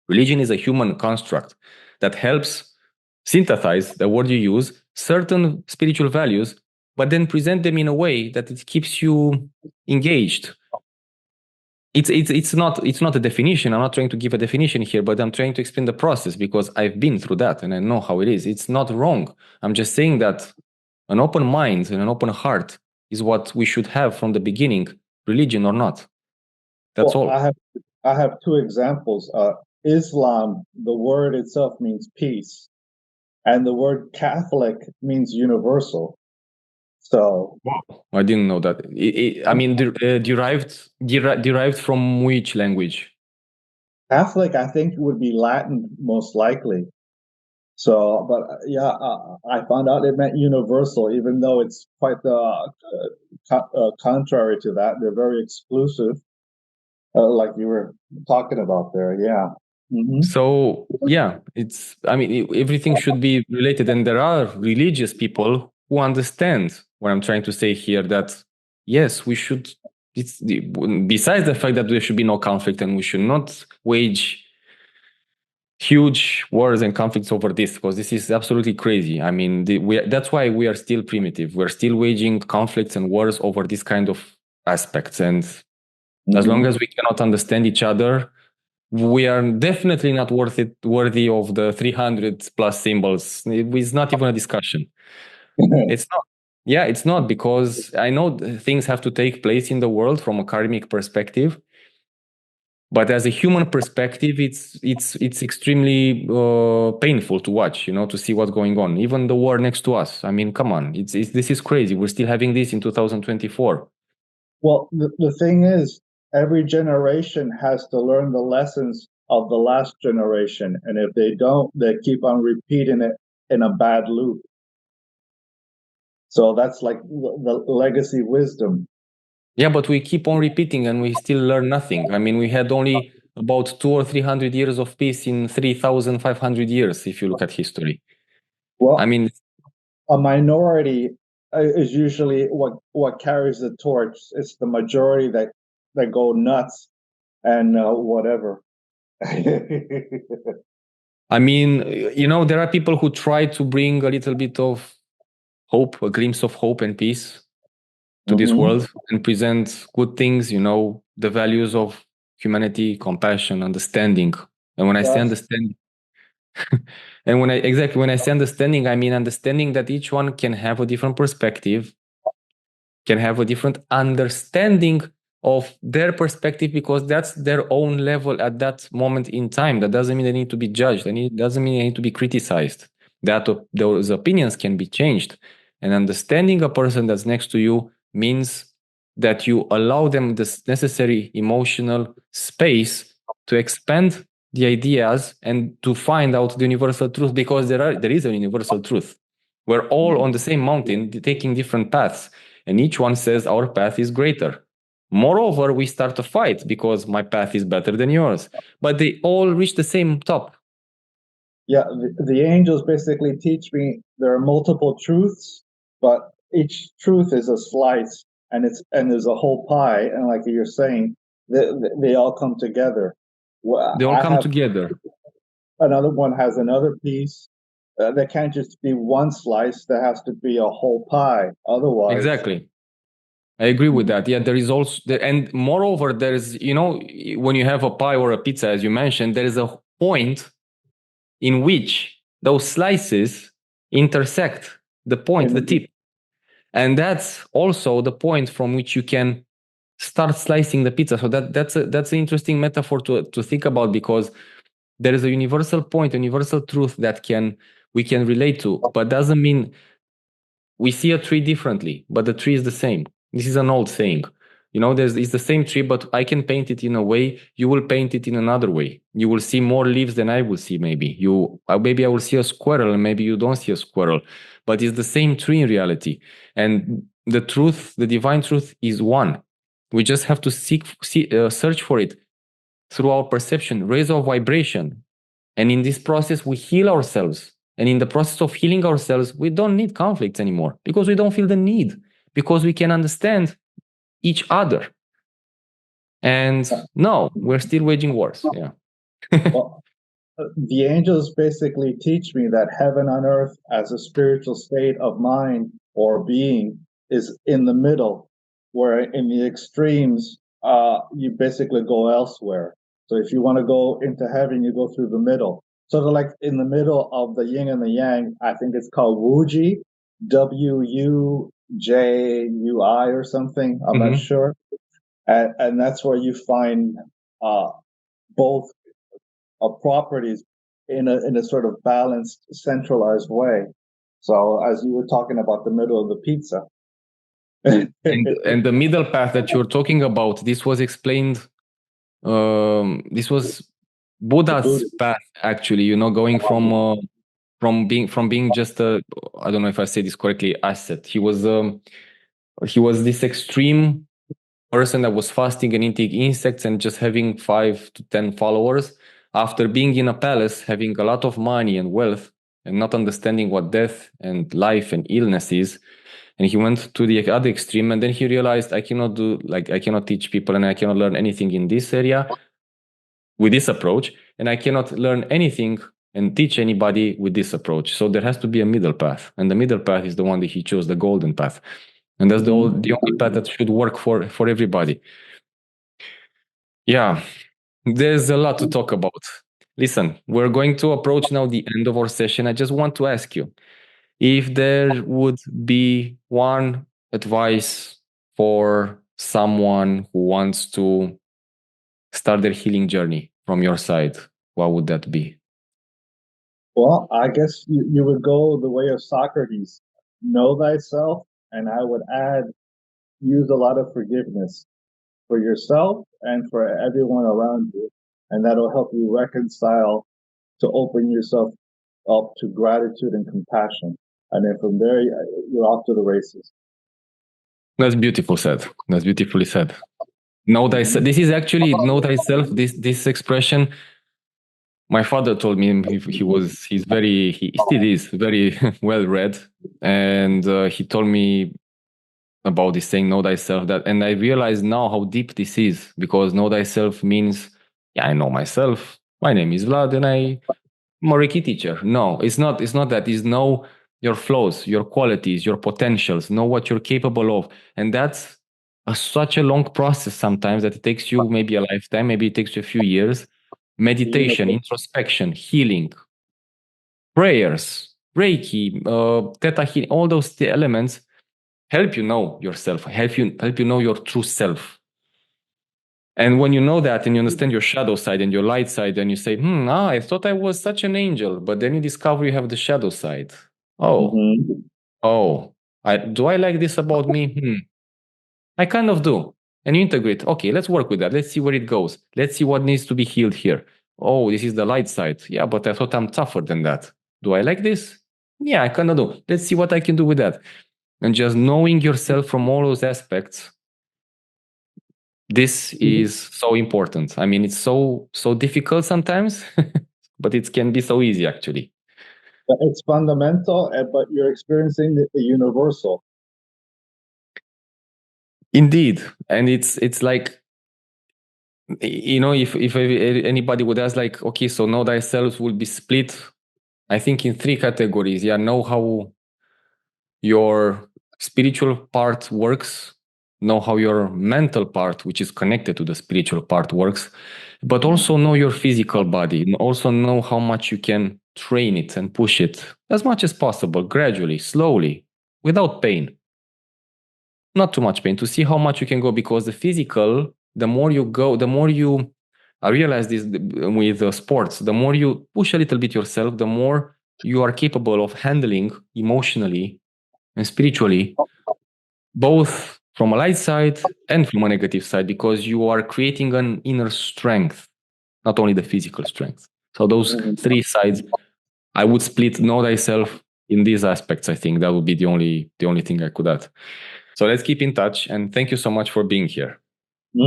Religion is a human construct that helps synthesize, the word you use, certain spiritual values, but then present them in a way that it keeps you engaged. It's not a definition. I'm not trying to give a definition here, but I'm trying to explain the process, because I've been through that and I know how it is. It's not wrong. I'm just saying that an open mind and an open heart is what we should have from the beginning, religion or not. That's Well, all. I have two examples. Islam, the word itself means peace, and the word Catholic means universal. So Wow. I didn't know that. I mean, derived from which language? Catholic, I think, would be Latin most likely. So, but yeah, I found out it meant universal, even though it's quite the contrary to that. They're very exclusive, like you were talking about there. Yeah. Hmm. So yeah, I mean, everything should be related, and there are religious people who understand what I'm trying to say here. That yes, we should. Besides the fact that there should be no conflict and we should not wage huge wars and conflicts over this, because this is absolutely crazy. I mean, that's why we are still primitive. We're still waging conflicts and wars over this kind of aspects, and as long Hmm. as we cannot understand each other, we are definitely not worthy of the 300 plus symbols. It's not even a discussion. It's not. Yeah, it's not, because I know things have to take place in the world from a karmic perspective, but as a human perspective, it's extremely painful to watch. You know, to see what's going on. Even the war next to us. I mean, come on, this is crazy. We're still having this in 2024. Well, the thing is, every generation has to learn the lessons of the last generation, and if they don't, they keep on repeating it in a bad loop. So that's like the legacy wisdom. Yeah, but we keep on repeating and we still learn nothing. I mean, we had only about 200 or 300 years of peace in 3,500 years, if you look at history. I Well, mean, a minority is usually what carries the torch. It's the majority that go nuts and whatever. I mean, you know, there are people who try to bring a little bit of hope, a glimpse of hope and peace to this Hmm. world, and present good things, you know, the values of humanity, compassion, understanding. And when I say Yes. understand, and when I say understanding, I mean understanding that each one can have a different perspective, can have a different understanding of their perspective, because that's their own level at that moment in time. That doesn't mean they need to be judged, and it doesn't mean they need to be criticized. That those opinions can be changed. And understanding a person that's next to you means that you allow them this necessary emotional space to expand the ideas and to find out the universal truth, because there is a universal truth. We're all on the same mountain taking different paths, and each one says our path is greater. Moreover, we start a fight because my path is better than yours. But they all reach the same top. Yeah, the angels basically teach me there are multiple truths, but each truth is a slice, and there's a whole pie, and like you're saying, they all come together. Well, They all I come have together. another one has another piece. There can't just be one slice. There has to be a whole pie. Otherwise, Exactly. I agree with that. Yeah, there is also, and moreover, there is, when you have a pie or a pizza, as you mentioned, there is a point in which those slices intersect the point, the tip. And that's also the point from which you can start slicing the pizza. So that's an interesting metaphor to think about, because there is a universal point, a universal truth that we can relate to, but doesn't mean we see a tree differently, but the tree is the same. This is an old saying. It's the same tree, but I can paint it in a way. You will paint it in another way. You will see more leaves than I will see. Maybe maybe I will see a squirrel, and maybe you don't see a squirrel. But it's the same tree in reality. And the truth, the divine truth, is one. We just have to search for it through our perception, raise our vibration, and in this process, we heal ourselves. And in the process of healing ourselves, we don't need conflicts anymore because we don't feel the need, because we can understand each other. And no, we're still waging wars. Yeah. well, the angels basically teach me that heaven on earth as a spiritual state of mind or being is in the middle, where in the extremes, you basically go elsewhere. So if you want to go into heaven, you go through the middle. Sort of like in the middle of the yin and the yang, I think it's called Wuji, Wujui or something. I'm not sure. And that's where you find both properties in a sort of balanced, centralized way. So as you were talking about the middle of the pizza. And the middle path that you're talking about, this was explained. This was Buddha's path, actually. Going from being just I don't know if I say this correctly, asset. He was this extreme person that was fasting and eating insects and just having 5 to 10 followers, after being in a palace, having a lot of money and wealth, and not understanding what death and life and illness is. And he went to the other extreme, and then he realized, I cannot teach people, and I cannot learn anything in this area with this approach, and I cannot learn anything and teach anybody with this approach. So there has to be a middle path, and the middle path is the one that he chose, the golden path. And that's the only path that should work for everybody. Yeah, there's a lot to talk about. Listen, we're going to approach now the end of our session. I just want to ask you if there would be one advice for someone who wants to start their healing journey from your side, what would that be? Well, I guess you would go the way of Socrates. Know thyself, and I would add, use a lot of forgiveness for yourself and for everyone around you. And that'll help you reconcile, to open yourself up to gratitude and compassion. And then from there, you're off to the races. That's beautiful said. That's beautifully said. Know thyself. This is actually know thyself. This expression. My father told me he still is very well read, and he told me about this saying know thyself, and I realize now how deep this is, because know thyself means, yeah, I know myself. My name is Vlad, and I'm a Reiki teacher. No, it's not that. It's know your flaws, your qualities, your potentials, know what you're capable of. And that's such a long process sometimes, that it takes you maybe a lifetime, maybe it takes you a few years. Meditation, introspection, healing, prayers, Reiki, Theta Healing, all those elements help you know yourself, help you know your true self. And when you know that and you understand your shadow side and your light side, then you say, I thought I was such an angel, but then you discover you have the shadow side. Do I like this about me? I kind of do. And you integrate. Okay, let's work with that. Let's see where it goes. Let's see what needs to be healed here. Oh, this is the light side. Yeah, but I thought I'm tougher than that. Do I like this? Yeah, I kind of do. Let's see what I can do with that. And just knowing yourself from all those aspects This is so important. I mean, it's so difficult sometimes, but it can be so easy actually. It's fundamental, but you're experiencing the universal. Indeed, and it's like, you know, if anybody would ask, like, okay, so know thyself will be split, I think, in 3 categories. Yeah, know how your spiritual part works, know how your mental part, which is connected to the spiritual part, works, but also know your physical body, and also know how much you can train it and push it as much as possible, gradually, slowly, without pain. Not too much pain, to see how much you can go, because the physical, the more you go, the more you, I realize this with sports, the more you push a little bit yourself, the more you are capable of handling emotionally and spiritually, both from a light side and from a negative side, because you are creating an inner strength, not only the physical strength. So those 3 sides, I would split know thyself in these aspects. I think that would be the only thing I could add. So let's keep in touch, and thank you so much for being here.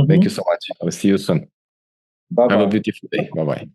Thank you so much. I'll see you soon. Have a Bye-bye. beautiful day. Bye bye.